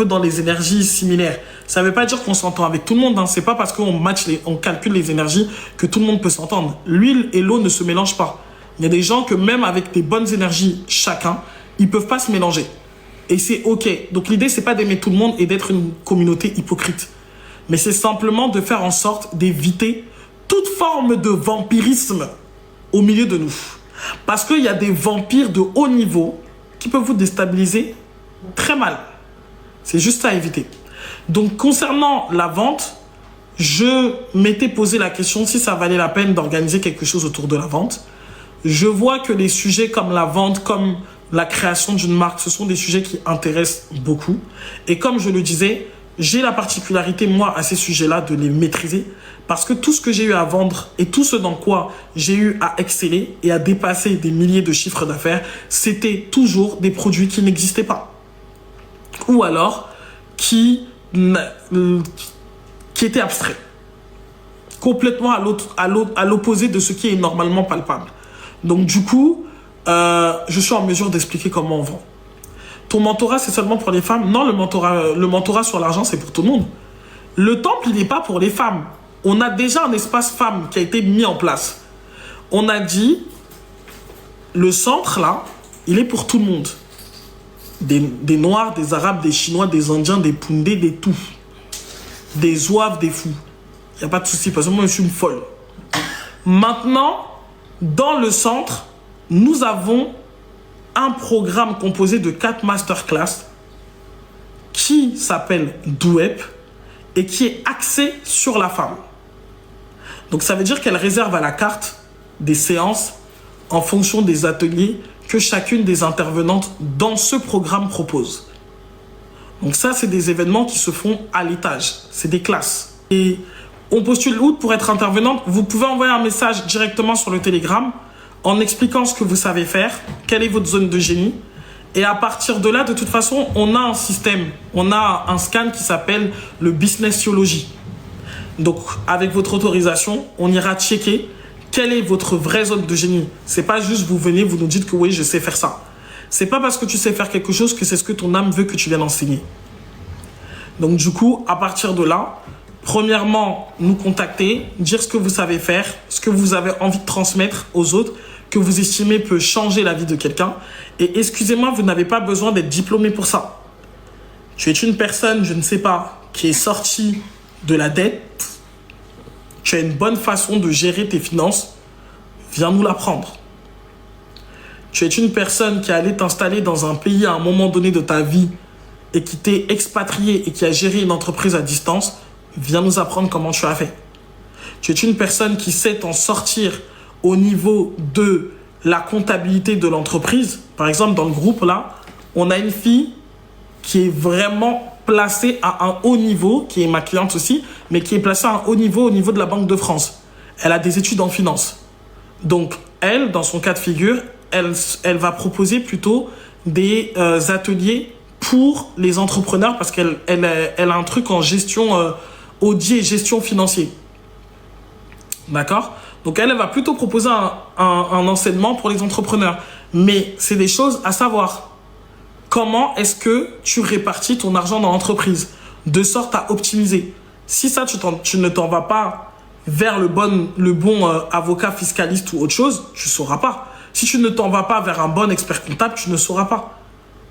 dans les énergies similaires. Ça ne veut pas dire qu'on s'entend avec tout le monde. Hein. C'est pas parce on calcule les énergies que tout le monde peut s'entendre. L'huile et l'eau ne se mélangent pas. Il y a des gens que même avec des bonnes énergies chacun, ils ne peuvent pas se mélanger. Et c'est OK. Donc l'idée, c'est pas d'aimer tout le monde et d'être une communauté hypocrite. Mais c'est simplement de faire en sorte d'éviter toute forme de vampirisme au milieu de nous. Parce qu'il y a des vampires de haut niveau qui peuvent vous déstabiliser très mal. C'est juste ça à éviter. Donc concernant la vente, je m'étais posé la question si ça valait la peine d'organiser quelque chose autour de la vente. Je vois que les sujets comme la vente, comme la création d'une marque, ce sont des sujets qui intéressent beaucoup. Et comme je le disais, j'ai la particularité, moi, à ces sujets-là, de les maîtriser. Parce que tout ce que j'ai eu à vendre et tout ce dans quoi j'ai eu à exceller et à dépasser des milliers de chiffres d'affaires, c'était toujours des produits qui n'existaient pas. Ou alors, qui étaient abstraits. complètement à l'opposé de ce qui est normalement palpable. Donc du coup, je suis en mesure d'expliquer comment on vend. Ton mentorat, c'est seulement pour les femmes? Non, le mentorat sur l'argent, c'est pour tout le monde. Le temple, il n'est pas pour les femmes. On a déjà un espace femmes qui a été mis en place. On a dit, le centre, là, il est pour tout le monde. Des Noirs, des Arabes, des Chinois, des Indiens, des Poundés, des tout. Des Zouaves, des fous. Il n'y a pas de souci, parce que moi, je suis une folle. Maintenant, dans le centre, nous avons un programme composé de 4 masterclass qui s'appelle DOEP et qui est axé sur la femme. Donc, ça veut dire qu'elle réserve à la carte des séances en fonction des ateliers que chacune des intervenantes dans ce programme propose. Donc ça, c'est des événements qui se font à l'étage. C'est des classes. Et on postule où pour être intervenante? Vous pouvez envoyer un message directement sur le Telegram en expliquant ce que vous savez faire, quelle est votre zone de génie. Et à partir de là, de toute façon, on a un système, on a un scan qui s'appelle le Businessiology. Donc, avec votre autorisation, on ira checker quelle est votre vraie zone de génie. C'est pas juste vous venez, vous nous dites que oui, je sais faire ça. C'est pas parce que tu sais faire quelque chose que c'est ce que ton âme veut que tu viennes enseigner. Donc du coup, à partir de là, premièrement, nous contacter, dire ce que vous savez faire, ce que vous avez envie de transmettre aux autres, que vous estimez peut changer la vie de quelqu'un. Et excusez-moi, vous n'avez pas besoin d'être diplômé pour ça. Tu es une personne, je ne sais pas, qui est sortie de la dette. Tu as une bonne façon de gérer tes finances. Viens nous l'apprendre. Tu es une personne qui est allée t'installer dans un pays à un moment donné de ta vie et qui t'est expatrié et qui a géré une entreprise à distance. Viens nous apprendre comment tu as fait. Tu es une personne qui sait t'en sortir au niveau de la comptabilité de l'entreprise. Par exemple, dans le groupe là, on a une fille qui est vraiment placée à un haut niveau, qui est ma cliente aussi, mais qui est placée à un haut niveau au niveau de la Banque de France. Elle a des études en finance. Donc, elle, dans son cas de figure, elle va proposer plutôt des ateliers pour les entrepreneurs parce qu'elle a un truc en gestion audit et gestion financière. D'accord? Donc, elle va plutôt proposer un enseignement pour les entrepreneurs. Mais c'est des choses à savoir. Comment est-ce que tu répartis ton argent dans l'entreprise de sorte à optimiser? Si ça, tu ne t'en vas pas vers le bon avocat fiscaliste ou autre chose, tu ne sauras pas. Si tu ne t'en vas pas vers un bon expert comptable, tu ne sauras pas.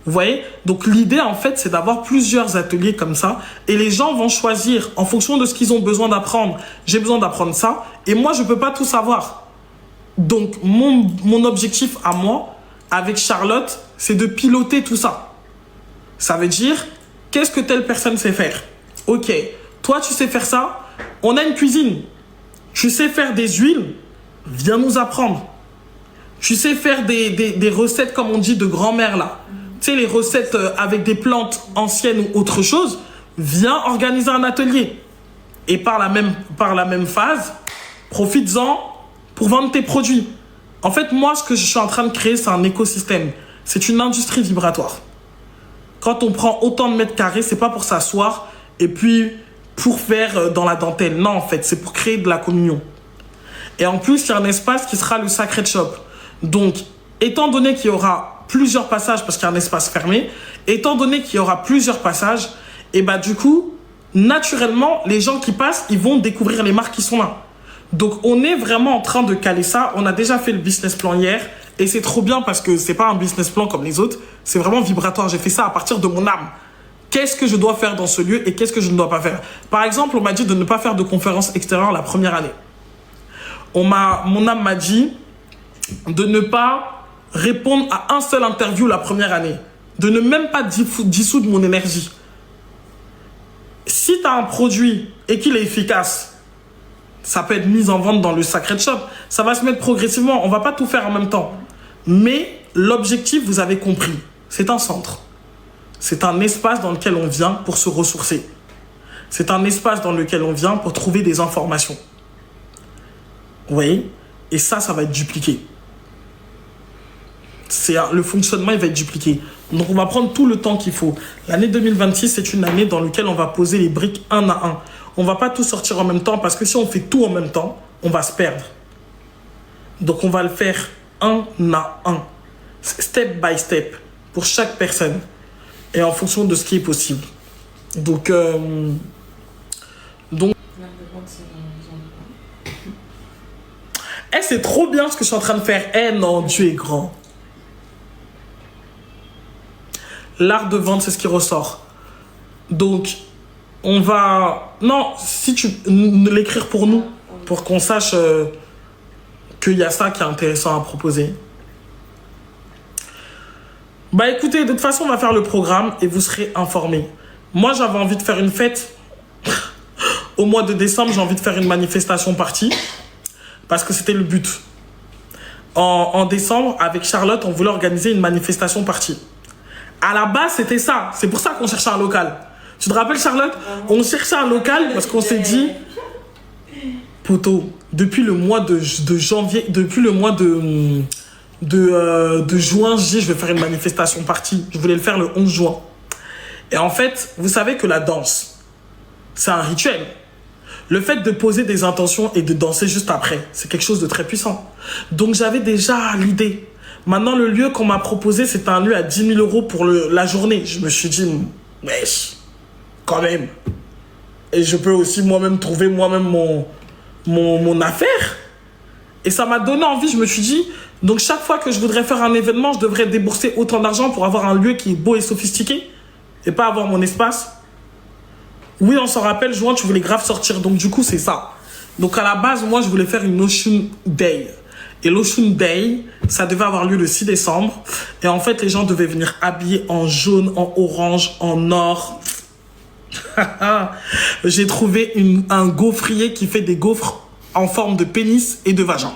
Vous voyez? Donc, l'idée, en fait, c'est d'avoir plusieurs ateliers comme ça. Et les gens vont choisir en fonction de ce qu'ils ont besoin d'apprendre. J'ai besoin d'apprendre ça. Et moi, je ne peux pas tout savoir. Donc, mon objectif à moi, avec Charlotte, c'est de piloter tout ça. Ça veut dire, qu'est-ce que telle personne sait faire? Ok, toi, tu sais faire ça. On a une cuisine. Tu sais faire des huiles. Viens nous apprendre. Tu sais faire des recettes, comme on dit, de grand-mère, là. Tu sais, les recettes avec des plantes anciennes ou autre chose. Viens organiser un atelier. Et par la même phase, profites-en pour vendre tes produits. En fait, moi, ce que je suis en train de créer, c'est un écosystème. C'est une industrie vibratoire. Quand on prend autant de mètres carrés, c'est pas pour s'asseoir et puis pour faire dans la dentelle. Non, en fait, c'est pour créer de la communion. Et en plus, il y a un espace qui sera le Sacred Shop. Donc, étant donné qu'il y aura plusieurs passages, parce qu'il y a un espace fermé, étant donné qu'il y aura plusieurs passages, et bah du coup, naturellement, les gens qui passent, ils vont découvrir les marques qui sont là. Donc, on est vraiment en train de caler ça. On a déjà fait le business plan hier. Et c'est trop bien parce que c'est pas un business plan comme les autres. C'est vraiment vibratoire. J'ai fait ça à partir de mon âme. Qu'est-ce que je dois faire dans ce lieu et qu'est-ce que je ne dois pas faire? Par exemple, on m'a dit de ne pas faire de conférences extérieures la première année. Mon âme m'a dit de ne pas répondre à un seul interview la première année. De ne même pas dissoudre mon énergie. Si tu as un produit et qu'il est efficace, ça peut être mis en vente dans le Sacred Shop. Ça va se mettre progressivement. On ne va pas tout faire en même temps. Mais l'objectif, vous avez compris, c'est un centre. C'est un espace dans lequel on vient pour se ressourcer. C'est un espace dans lequel on vient pour trouver des informations. Vous voyez? Et ça va être dupliqué. Le fonctionnement, il va être dupliqué. Donc, on va prendre tout le temps qu'il faut. L'année 2026, c'est une année dans laquelle on va poser les briques un à un. on va pas tout sortir en même temps parce que si on fait tout en même temps, on va se perdre. Donc, on va le faire un à un, step by step, pour chaque personne et en fonction de ce qui est possible. Donc, c'est trop bien ce que je suis en train de faire. Non, Dieu est grand. L'art de vendre, c'est ce qui ressort. Donc, on va... Non, si tu... l'écrire pour nous, pour qu'on sache qu'il y a ça qui est intéressant à proposer. Bah écoutez, de toute façon, on va faire le programme et vous serez informés. Moi, j'avais envie de faire une fête. Au mois de décembre, j'ai envie de faire une manifestation party. Parce que c'était le but. En décembre, avec Charlotte, on voulait organiser une manifestation party. À la base, c'était ça. C'est pour ça qu'on cherchait un local. Tu te rappelles, Charlotte? On cherchait un local parce qu'on s'est dit... Poto, depuis le mois de janvier, depuis le mois de juin, je vais faire une manifestation party. Je voulais le faire le 11 juin. Et en fait, vous savez que la danse, c'est un rituel. Le fait de poser des intentions et de danser juste après, c'est quelque chose de très puissant. Donc, j'avais déjà l'idée. Maintenant, le lieu qu'on m'a proposé, c'est un lieu à 10 000 € pour la journée. Je me suis dit, wesh, quand même. Et je peux aussi moi-même trouver mon affaire. Et ça m'a donné envie, je me suis dit, donc chaque fois que je voudrais faire un événement, je devrais débourser autant d'argent pour avoir un lieu qui est beau et sophistiqué et pas avoir mon espace. Oui, on s'en rappelle, juin, tu voulais grave sortir, donc du coup, c'est ça. Donc à la base, moi, je voulais faire une Ocean Day. Et l'Ocean Day, ça devait avoir lieu le 6 décembre. Et en fait, les gens devaient venir habillés en jaune, en orange, en or. J'ai trouvé un gaufrier qui fait des gaufres en forme de pénis et de vagin.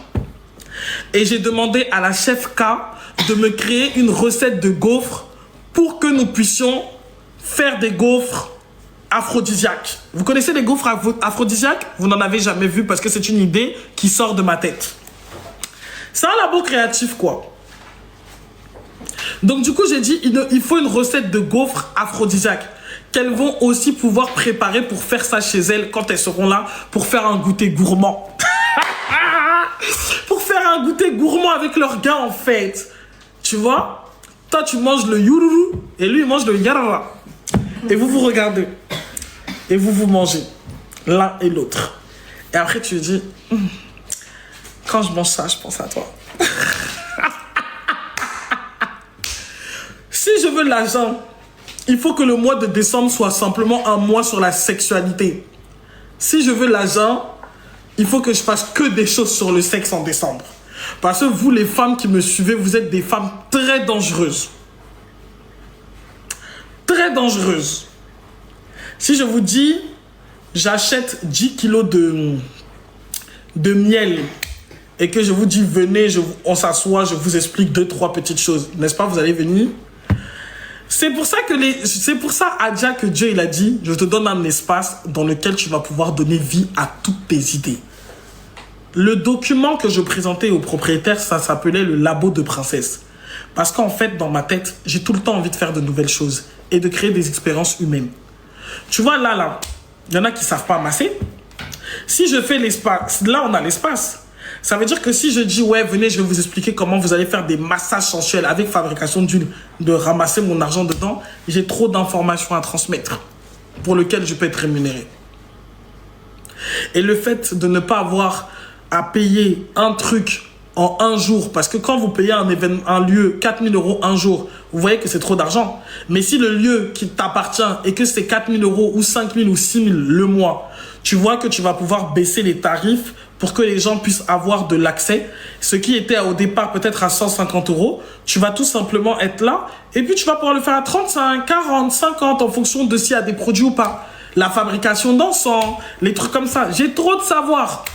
Et j'ai demandé à la chef K de me créer une recette de gaufres pour que nous puissions faire des gaufres aphrodisiaques. Vous connaissez les gaufres aphrodisiaques? Vous n'en avez jamais vu parce que c'est une idée qui sort de ma tête. C'est un labo créatif, quoi. Donc, du coup, j'ai dit, il faut une recette de gaufres aphrodisiaques qu'elles vont aussi pouvoir préparer pour faire ça chez elles quand elles seront là pour faire un goûter gourmand. Pour faire un goûter gourmand avec leur gars, en fait. Tu vois? Toi, tu manges le youruru et lui, il mange le yarara. Et vous vous regardez. Et vous vous mangez. L'un et l'autre. Et après, tu dis... Quand je mange ça, je pense à toi. Si je veux de l'argent, il faut que le mois de décembre soit simplement un mois sur la sexualité. Si je veux de l'argent, il faut que je fasse que des choses sur le sexe en décembre. Parce que vous, les femmes qui me suivez, vous êtes des femmes très dangereuses. Très dangereuses. Si je vous dis, j'achète 10 kilos de miel et que je vous dis, venez, on s'assoit, je vous explique 2-3 petites choses. N'est-ce pas, vous allez venir? C'est pour ça, Adja, que Dieu, il a dit, je te donne un espace dans lequel tu vas pouvoir donner vie à toutes tes idées. Le document que je présentais au propriétaire, ça s'appelait le labo de princesse. Parce qu'en fait, dans ma tête, j'ai tout le temps envie de faire de nouvelles choses et de créer des expériences humaines. Tu vois, là, il y en a qui ne savent pas masser. Si je fais l'espace, là, on a l'espace. Ça veut dire que si je dis, ouais, venez, je vais vous expliquer comment vous allez faire des massages sensuels avec fabrication d'huile, de ramasser mon argent dedans, j'ai trop d'informations à transmettre pour lequel je peux être rémunéré. Et le fait de ne pas avoir à payer un truc en un jour, parce que quand vous payez un lieu 4 000 € un jour, vous voyez que c'est trop d'argent. Mais si le lieu qui t'appartient et que c'est 4 000 € ou 5 000 ou 6 000 le mois, tu vois que tu vas pouvoir baisser les tarifs pour que les gens puissent avoir de l'accès. Ce qui était au départ peut-être à 150 €, tu vas tout simplement être là et puis tu vas pouvoir le faire à 35, 40, 50 en fonction de s'il y a des produits ou pas. La fabrication d'encens, les trucs comme ça. J'ai trop de savoir.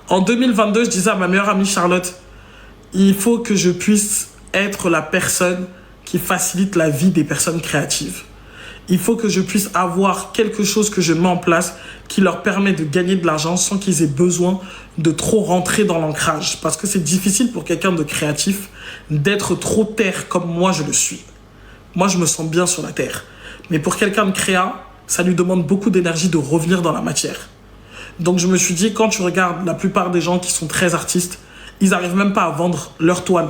En 2022, je disais à ma meilleure amie Charlotte, il faut que je puisse être la personne qui facilite la vie des personnes créatives. Il faut que je puisse avoir quelque chose que je mets en place qui leur permet de gagner de l'argent sans qu'ils aient besoin de trop rentrer dans l'ancrage. Parce que c'est difficile pour quelqu'un de créatif d'être trop terre comme moi je le suis. Moi, je me sens bien sur la terre. Mais pour quelqu'un de créa, ça lui demande beaucoup d'énergie de revenir dans la matière. Donc je me suis dit, quand tu regardes la plupart des gens qui sont très artistes, ils n'arrivent même pas à vendre leur toile.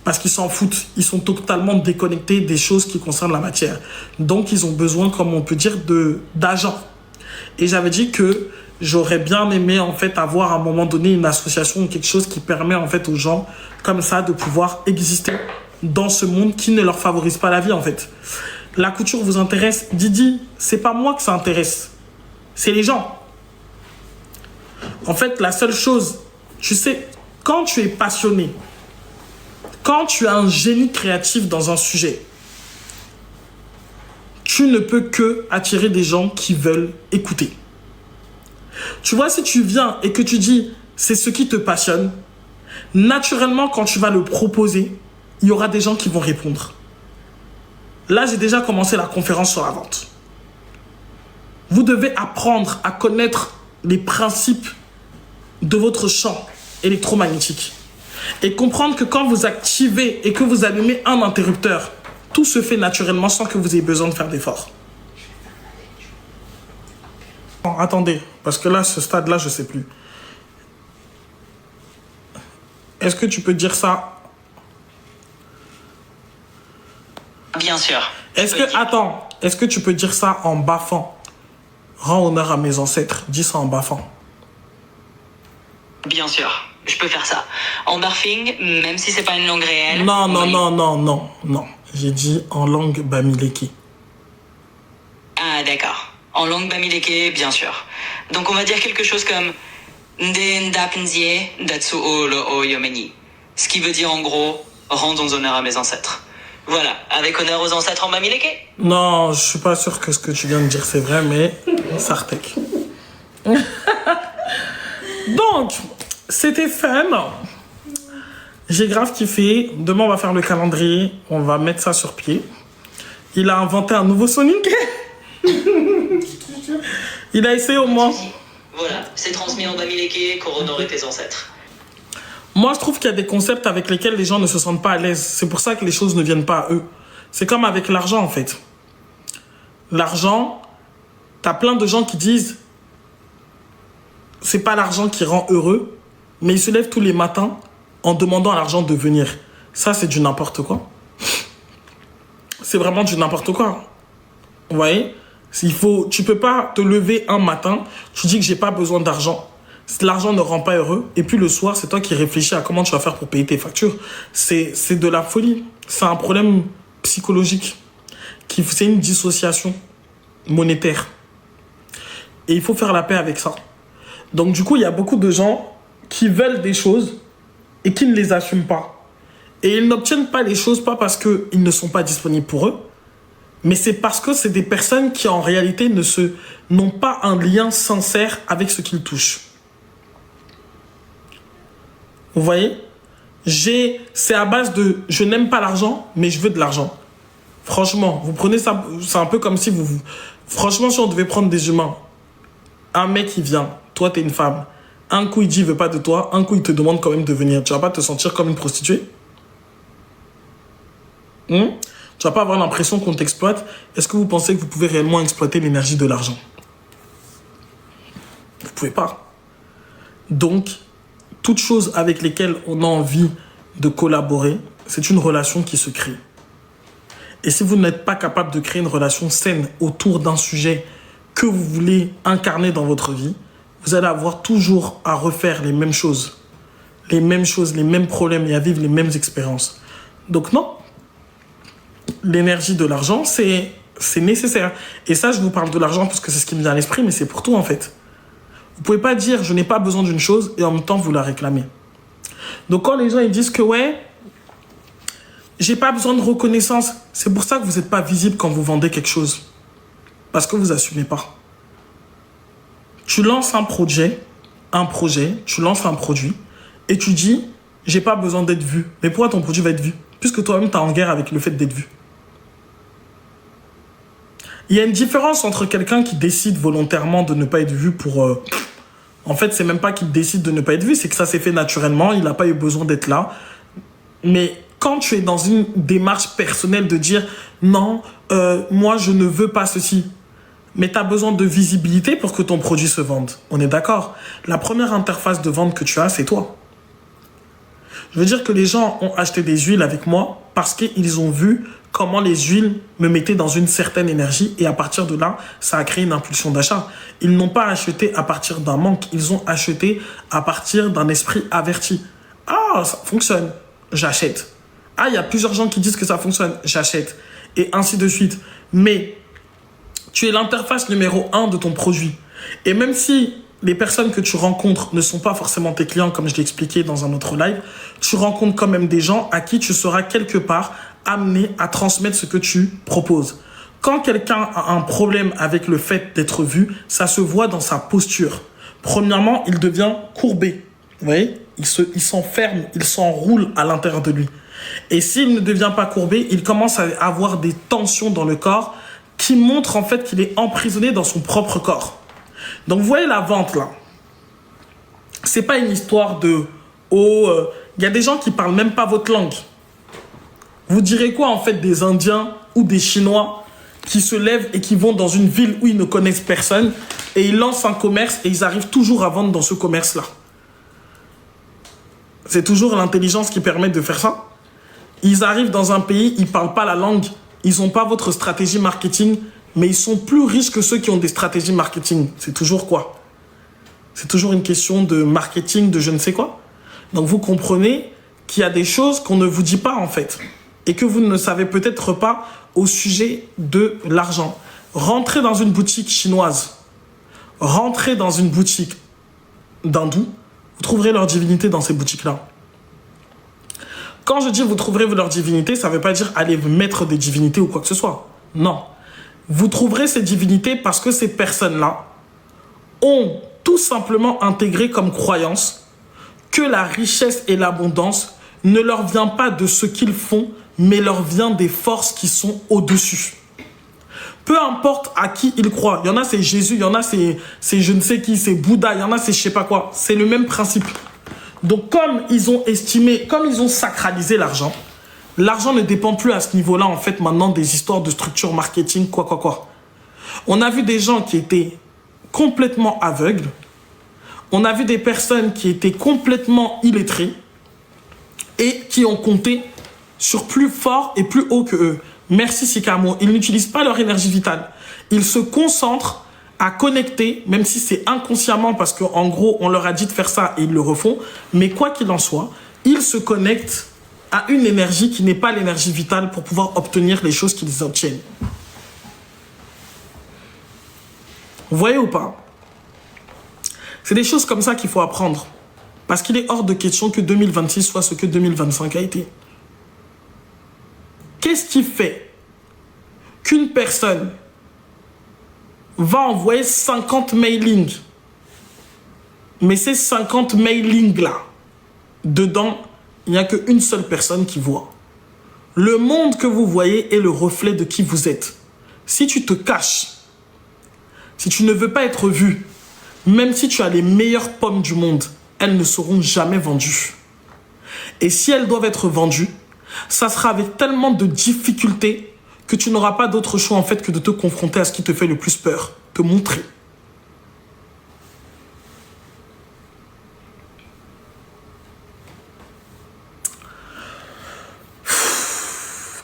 Parce qu'ils s'en foutent. Ils sont totalement déconnectés des choses qui concernent la matière. Donc ils ont besoin, comme on peut dire, d'argent. Et j'avais dit que j'aurais bien aimé en fait avoir à un moment donné une association ou quelque chose qui permet en fait aux gens comme ça de pouvoir exister dans ce monde qui ne leur favorise pas la vie en fait. La couture vous intéresse? Didi, c'est pas moi que ça intéresse. C'est les gens. En fait, la seule chose, tu sais, quand tu es passionné, quand tu as un génie créatif dans un sujet, tu ne peux que attirer des gens qui veulent écouter. Tu vois, si tu viens et que tu dis c'est ce qui te passionne, naturellement, quand tu vas le proposer, il y aura des gens qui vont répondre. Là, j'ai déjà commencé la conférence sur la vente. Vous devez apprendre à connaître les principes de votre champ électromagnétique et comprendre que quand vous activez et que vous allumez un interrupteur, tout se fait naturellement sans que vous ayez besoin de faire d'efforts. Bon, attendez, parce que là, ce stade-là, je ne sais plus. Est-ce que tu peux dire ça? Bien sûr. Est-ce que tu peux dire ça en baffant? Rends honneur à mes ancêtres. Dis ça en baffant. Bien sûr, je peux faire ça. En barfing, même si c'est pas une langue réelle. Non, non, oui. non. J'ai dit en langue bamileke. Ah, d'accord. En langue bamileke, bien sûr. Donc on va dire quelque chose comme Nde ndapenzie datsuo lo o yomeni. Ce qui veut dire en gros, rendons honneur à mes ancêtres. Voilà, avec honneur aux ancêtres en bamileke. Non, je suis pas sûr que ce que tu viens de dire c'est vrai, mais Sartek. Donc, c'était fun. J'ai grave kiffé. Demain, on va faire le calendrier. On va mettre ça sur pied. Il a inventé un nouveau Sonic. Il a essayé au moins. Voilà, c'est transmis en bamileke pour honorer tes ancêtres. Moi, je trouve qu'il y a des concepts avec lesquels les gens ne se sentent pas à l'aise. C'est pour ça que les choses ne viennent pas à eux. C'est comme avec l'argent, en fait. L'argent, t'as plein de gens qui disent c'est pas l'argent qui rend heureux, mais ils se lèvent tous les matins en demandant à l'argent de venir. Ça, c'est du n'importe quoi. C'est vraiment du n'importe quoi. Vous voyez? Tu peux pas te lever un matin, tu dis que j'ai pas besoin d'argent. L'argent ne rend pas heureux. Et puis le soir, c'est toi qui réfléchis à comment tu vas faire pour payer tes factures. C'est de la folie. C'est un problème psychologique. C'est une dissociation monétaire. Et il faut faire la paix avec ça. Donc du coup, il y a beaucoup de gens qui veulent des choses et qui ne les assument pas. Et ils n'obtiennent pas les choses pas parce qu'ils ne sont pas disponibles pour eux, mais c'est parce que c'est des personnes qui en réalité n'ont pas un lien sincère avec ce qu'ils touchent. Vous voyez? C'est à base de je n'aime pas l'argent, mais je veux de l'argent. Franchement, vous prenez ça, c'est un peu comme si franchement, si on devait prendre des humains, un mec il vient, toi t'es une femme, un coup il dit il veut pas de toi, un coup il te demande quand même de venir, tu vas pas te sentir comme une prostituée? Tu vas pas avoir l'impression qu'on t'exploite? Est-ce que vous pensez que vous pouvez réellement exploiter l'énergie de l'argent? Vous pouvez pas. Donc, toute chose avec lesquelles on a envie de collaborer, c'est une relation qui se crée. Et si vous n'êtes pas capable de créer une relation saine autour d'un sujet que vous voulez incarner dans votre vie, vous allez avoir toujours à refaire les mêmes choses, les mêmes problèmes et à vivre les mêmes expériences. Donc non, l'énergie de l'argent, c'est nécessaire. Et ça, je vous parle de l'argent parce que c'est ce qui me vient à l'esprit, mais c'est pour tout en fait. Vous pouvez pas dire je n'ai pas besoin d'une chose et en même temps vous la réclamez. Donc quand les gens ils disent que ouais, j'ai pas besoin de reconnaissance, c'est pour ça que vous n'êtes pas visible quand vous vendez quelque chose. Parce que vous assumez pas. Tu lances un projet, tu lances un produit et tu dis j'ai pas besoin d'être vu. Mais pourquoi ton produit va être vu? Puisque toi-même tu es en guerre avec le fait d'être vu. Il y a une différence entre quelqu'un qui décide volontairement de ne pas être vu pour... En fait, c'est même pas qu'il décide de ne pas être vu, c'est que ça s'est fait naturellement, il n'a pas eu besoin d'être là. Mais quand tu es dans une démarche personnelle de dire « Non, moi je ne veux pas ceci », Mais tu as besoin de visibilité pour que ton produit se vende. On est d'accord? La première interface de vente que tu as, c'est toi. Je veux dire que les gens ont acheté des huiles avec moi parce qu'ils ont vu comment les huiles me mettaient dans une certaine énergie et à partir de là, ça a créé une impulsion d'achat. Ils n'ont pas acheté à partir d'un manque, ils ont acheté à partir d'un esprit averti. Ah, ça fonctionne, j'achète. Ah, il y a plusieurs gens qui disent que ça fonctionne, j'achète. Et ainsi de suite. Mais tu es l'interface numéro 1 de ton produit. Et même si les personnes que tu rencontres ne sont pas forcément tes clients, comme je l'ai expliqué dans un autre live, tu rencontres quand même des gens à qui tu seras quelque part amené à transmettre ce que tu proposes. Quand quelqu'un a un problème avec le fait d'être vu, ça se voit dans sa posture. Premièrement, il devient courbé. Vous voyez? Il s'enferme, il s'enroule à l'intérieur de lui. Et s'il ne devient pas courbé, il commence à avoir des tensions dans le corps qui montrent en fait qu'il est emprisonné dans son propre corps. Donc, vous voyez la vente là. C'est pas une histoire de y a des gens qui parlent même pas votre langue. Vous direz quoi en fait des Indiens ou des Chinois qui se lèvent et qui vont dans une ville où ils ne connaissent personne et ils lancent un commerce et ils arrivent toujours à vendre dans ce commerce-là? C'est toujours l'intelligence qui permet de faire ça. Ils arrivent dans un pays, ils parlent pas la langue, ils n'ont pas votre stratégie marketing, mais ils sont plus riches que ceux qui ont des stratégies marketing. C'est toujours quoi? C'est toujours une question de marketing, de je ne sais quoi. Donc vous comprenez qu'il y a des choses qu'on ne vous dit pas en fait et que vous ne savez peut-être pas au sujet de l'argent. Rentrez dans une boutique chinoise, rentrez dans une boutique d'hindou, vous trouverez leur divinité dans ces boutiques-là. Quand je dis vous trouverez leur divinité, ça ne veut pas dire allez mettre des divinités ou quoi que ce soit. Non. Vous trouverez ces divinités parce que ces personnes-là ont tout simplement intégré comme croyance que la richesse et l'abondance ne leur vient pas de ce qu'ils font, mais leur vient des forces qui sont au-dessus. Peu importe à qui ils croient. Il y en a c'est Jésus, il y en a c'est je ne sais qui, c'est Bouddha, il y en a c'est je sais pas quoi. C'est le même principe. Donc comme ils ont estimé, comme ils ont sacralisé l'argent, l'argent ne dépend plus à ce niveau-là en fait maintenant des histoires de structure marketing, quoi. On a vu des gens qui étaient complètement aveugles. On a vu des personnes qui étaient complètement illettrées et qui ont compté sur plus fort et plus haut que eux. Merci Sikamo. Ils n'utilisent pas leur énergie vitale. Ils se concentrent à connecter, même si c'est inconsciemment parce qu'en gros, on leur a dit de faire ça et ils le refont. Mais quoi qu'il en soit, ils se connectent à une énergie qui n'est pas l'énergie vitale pour pouvoir obtenir les choses qu'ils obtiennent. Vous voyez ou pas? C'est des choses comme ça qu'il faut apprendre. Parce qu'il est hors de question que 2026 soit ce que 2025 a été. Qu'est-ce qui fait qu'une personne va envoyer 50 mailings, mais ces 50 mailings-là, dedans, il n'y a qu'une seule personne qui voit. Le monde que vous voyez est le reflet de qui vous êtes. Si tu te caches, si tu ne veux pas être vu, même si tu as les meilleures pommes du monde, elles ne seront jamais vendues. Et si elles doivent être vendues, ça sera avec tellement de difficultés que tu n'auras pas d'autre choix en fait que de te confronter à ce qui te fait le plus peur, te montrer.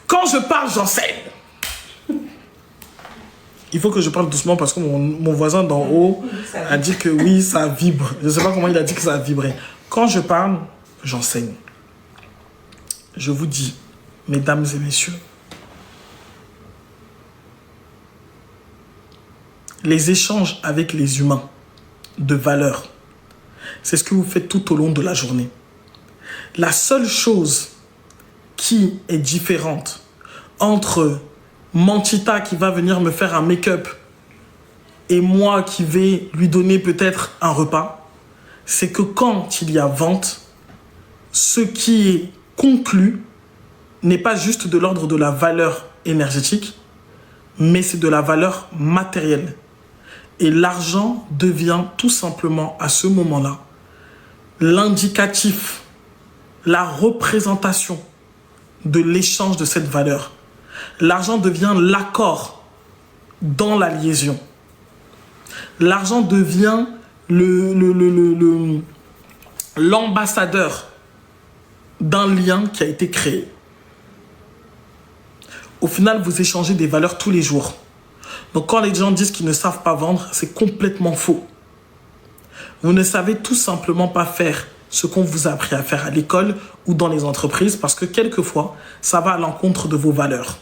Quand je parle, j'enseigne. Il faut que je parle doucement parce que mon voisin d'en haut a dit que oui, ça vibre. Je ne sais pas comment il a dit que ça a vibré. Quand je parle, j'enseigne. Je vous dis, mesdames et messieurs, les échanges avec les humains de valeur, c'est ce que vous faites tout au long de la journée. La seule chose qui est différente entre Mantita qui va venir me faire un make-up et moi qui vais lui donner peut-être un repas, c'est que quand il y a vente, ce qui est conclu n'est pas juste de l'ordre de la valeur énergétique, mais c'est de la valeur matérielle. Et l'argent devient tout simplement à ce moment-là l'indicatif, la représentation de l'échange de cette valeur. L'argent devient l'accord dans la liaison. L'argent devient l'ambassadeur d'un lien qui a été créé. Au final, vous échangez des valeurs tous les jours. Donc quand les gens disent qu'ils ne savent pas vendre, c'est complètement faux. Vous ne savez tout simplement pas faire ce qu'on vous a appris à faire à l'école ou dans les entreprises parce que quelquefois, ça va à l'encontre de vos valeurs.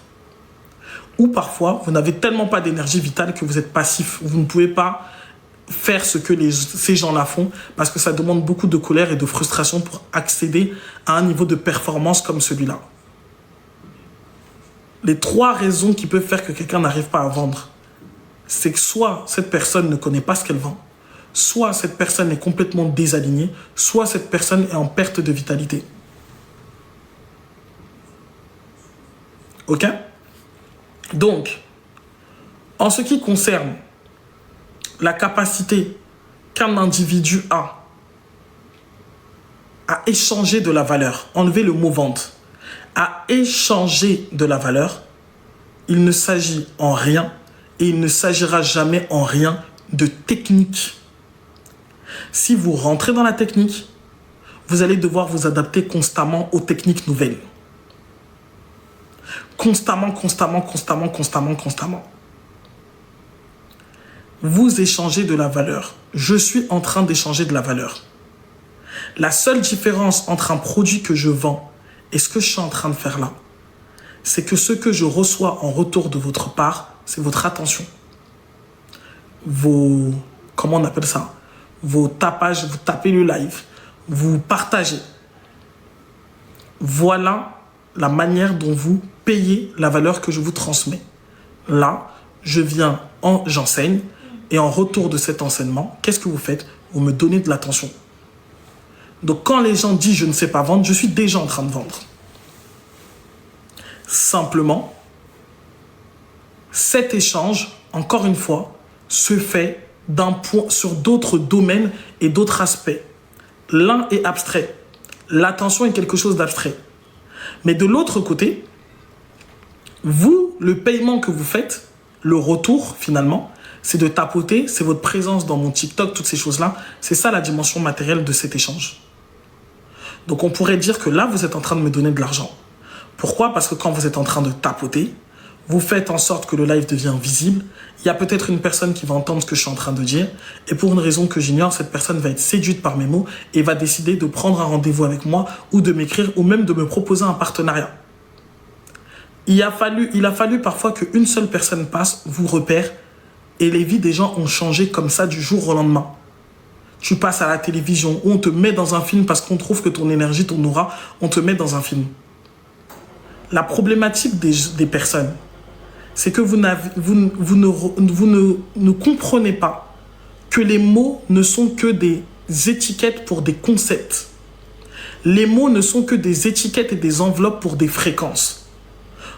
Ou parfois, vous n'avez tellement pas d'énergie vitale que vous êtes passif. Vous ne pouvez pas faire ce que ces gens-là font parce que ça demande beaucoup de colère et de frustration pour accéder à un niveau de performance comme celui-là. Les 3 raisons qui peuvent faire que quelqu'un n'arrive pas à vendre, c'est que soit cette personne ne connaît pas ce qu'elle vend, soit cette personne est complètement désalignée, soit cette personne est en perte de vitalité. Ok? Donc, en ce qui concerne la capacité qu'un individu a à échanger de la valeur, enlever le mot vente, à échanger de la valeur, il ne s'agit en rien et il ne s'agira jamais en rien de technique. Si vous rentrez dans la technique, vous allez devoir vous adapter constamment aux techniques nouvelles. Constamment. Vous échangez de la valeur. Je suis en train d'échanger de la valeur. La seule différence entre un produit que je vends et ce que je suis en train de faire là, c'est que ce que je reçois en retour de votre part, c'est votre attention. Comment on appelle ça? Vos tapages, vous tapez le live, vous partagez. Voilà la manière dont vous payez la valeur que je vous transmets. Là, j'enseigne et en retour de cet enseignement, qu'est-ce que vous faites? Vous me donnez de l'attention. Donc quand les gens disent je ne sais pas vendre, je suis déjà en train de vendre. Simplement, cet échange, encore une fois, se fait sur d'autres domaines et d'autres aspects. L'un est abstrait. L'attention est quelque chose d'abstrait. Mais de l'autre côté, vous, le paiement que vous faites, le retour finalement, c'est de tapoter, c'est votre présence dans mon TikTok, toutes ces choses-là. C'est ça la dimension matérielle de cet échange. Donc on pourrait dire que là, vous êtes en train de me donner de l'argent. Pourquoi? Parce que quand vous êtes en train de tapoter, vous faites en sorte que le live devienne visible. Il y a peut-être une personne qui va entendre ce que je suis en train de dire. Et pour une raison que j'ignore, cette personne va être séduite par mes mots et va décider de prendre un rendez-vous avec moi ou de m'écrire ou même de me proposer un partenariat. Il a fallu parfois qu'une seule personne passe, vous repère, et les vies des gens ont changé comme ça du jour au lendemain. Tu passes à la télévision ou on te met dans un film parce qu'on trouve que ton énergie, ton aura, on te met dans un film. La problématique des personnes, c'est que vous ne comprenez pas que les mots ne sont que des étiquettes pour des concepts. Les mots ne sont que des étiquettes et des enveloppes pour des fréquences.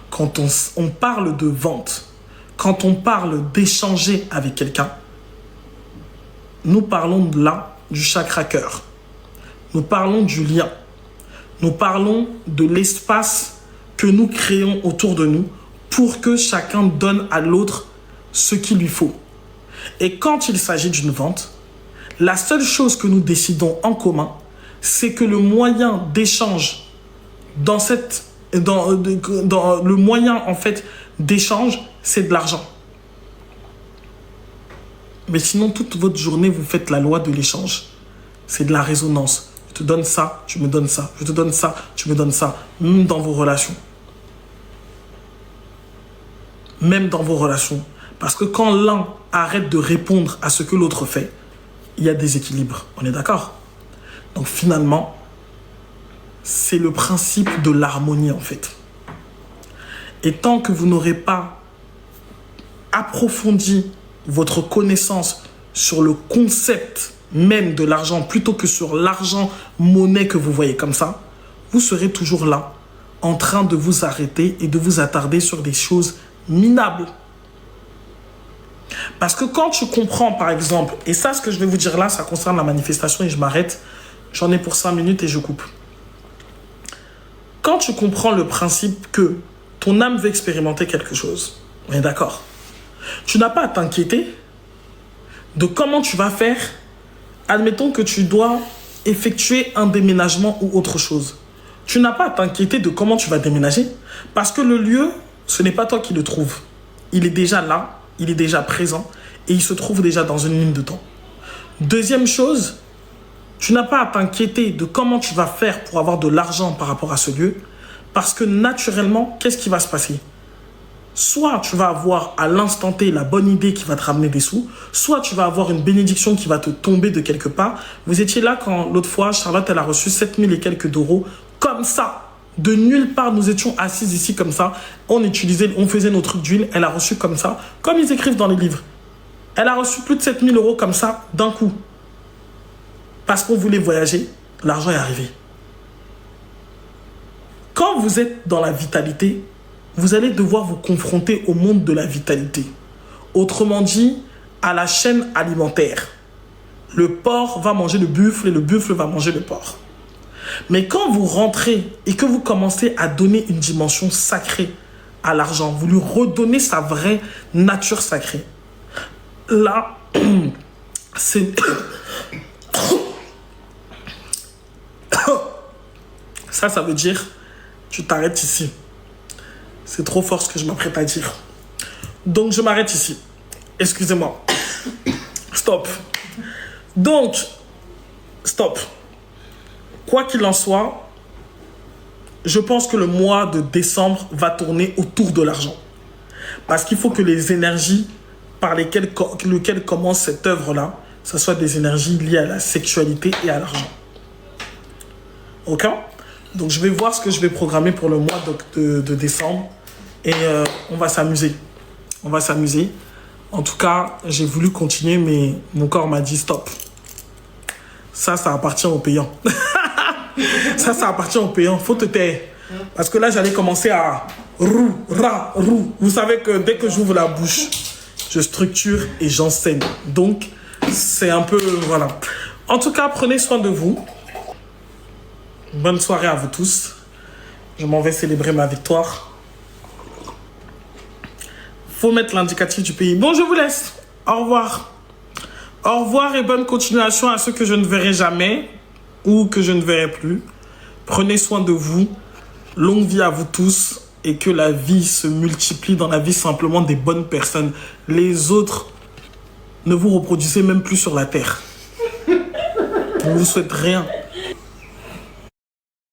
Quand on parle de vente, quand on parle d'échanger avec quelqu'un, nous parlons là du chakra cœur. Nous parlons du lien. Nous parlons de l'espace que nous créons autour de nous pour que chacun donne à l'autre ce qu'il lui faut. Et quand il s'agit d'une vente, la seule chose que nous décidons en commun, c'est que le moyen d'échange le moyen en fait d'échange, c'est de l'argent. Mais sinon, toute votre journée, vous faites la loi de l'échange. C'est de la résonance. Je te donne ça, tu me donnes ça. Je te donne ça, tu me donnes ça. Même dans vos relations. Même dans vos relations. Parce que quand l'un arrête de répondre à ce que l'autre fait, il y a des équilibres. On est d'accord? Donc finalement, c'est le principe de l'harmonie en fait. Et tant que vous n'aurez pas approfondi votre connaissance sur le concept même de l'argent plutôt que sur l'argent monnaie que vous voyez comme ça, vous serez toujours là en train de vous arrêter et de vous attarder sur des choses minables. Parce que quand tu comprends par exemple, et ça ce que je vais vous dire là, ça concerne la manifestation et je m'arrête, j'en ai pour 5 minutes et je coupe. Quand tu comprends le principe que ton âme veut expérimenter quelque chose, on est d'accord? Tu n'as pas à t'inquiéter de comment tu vas faire. Admettons que tu dois effectuer un déménagement ou autre chose. Tu n'as pas à t'inquiéter de comment tu vas déménager parce que le lieu, ce n'est pas toi qui le trouves. Il est déjà là, il est déjà présent et il se trouve déjà dans une ligne de temps. Deuxième chose, tu n'as pas à t'inquiéter de comment tu vas faire pour avoir de l'argent par rapport à ce lieu parce que naturellement, qu'est-ce qui va se passer? Soit tu vas avoir à l'instant T la bonne idée qui va te ramener des sous, soit tu vas avoir une bénédiction qui va te tomber de quelque part. Vous étiez là quand l'autre fois, Charlotte, elle a reçu 7000 et quelques d'euros. Comme ça, de nulle part, nous étions assises ici comme ça. On faisait nos trucs d'huile. Elle a reçu comme ça, comme ils écrivent dans les livres. Elle a reçu plus de 7000 euros comme ça, d'un coup. Parce qu'on voulait voyager, l'argent est arrivé. Quand vous êtes dans la vitalité, vous allez devoir vous confronter au monde de la vitalité. Autrement dit, à la chaîne alimentaire. Le porc va manger le buffle et le buffle va manger le porc. Mais quand vous rentrez et que vous commencez à donner une dimension sacrée à l'argent, vous lui redonnez sa vraie nature sacrée. Là, c'est... Ça veut dire, tu t'arrêtes ici. C'est trop fort ce que je m'apprête à dire. Donc, je m'arrête ici. Excusez-moi. Stop. Donc, stop. Quoi qu'il en soit, je pense que le mois de décembre va tourner autour de l'argent. Parce qu'il faut que les énergies par lesquelles commence cette œuvre-là, ce soit des énergies liées à la sexualité et à l'argent. Ok? Donc, je vais voir ce que je vais programmer pour le mois de décembre. Et on va s'amuser. On va s'amuser. En tout cas, j'ai voulu continuer, mais mon corps m'a dit stop. Ça appartient aux payants. ça appartient aux payants. Faut te taire. Parce que là, j'allais commencer à roux. Vous savez que dès que j'ouvre la bouche, je structure et j'enseigne. Donc, c'est un peu... Voilà. En tout cas, prenez soin de vous. Bonne soirée à vous tous. Je m'en vais célébrer ma victoire. Faut mettre l'indicatif du pays. Bon, je vous laisse. Au revoir. Au revoir et bonne continuation à ceux que je ne verrai jamais ou que je ne verrai plus. Prenez soin de vous. Longue vie à vous tous et que la vie se multiplie dans la vie simplement des bonnes personnes. Les autres, ne vous reproduisez même plus sur la terre. Je ne vous souhaite rien.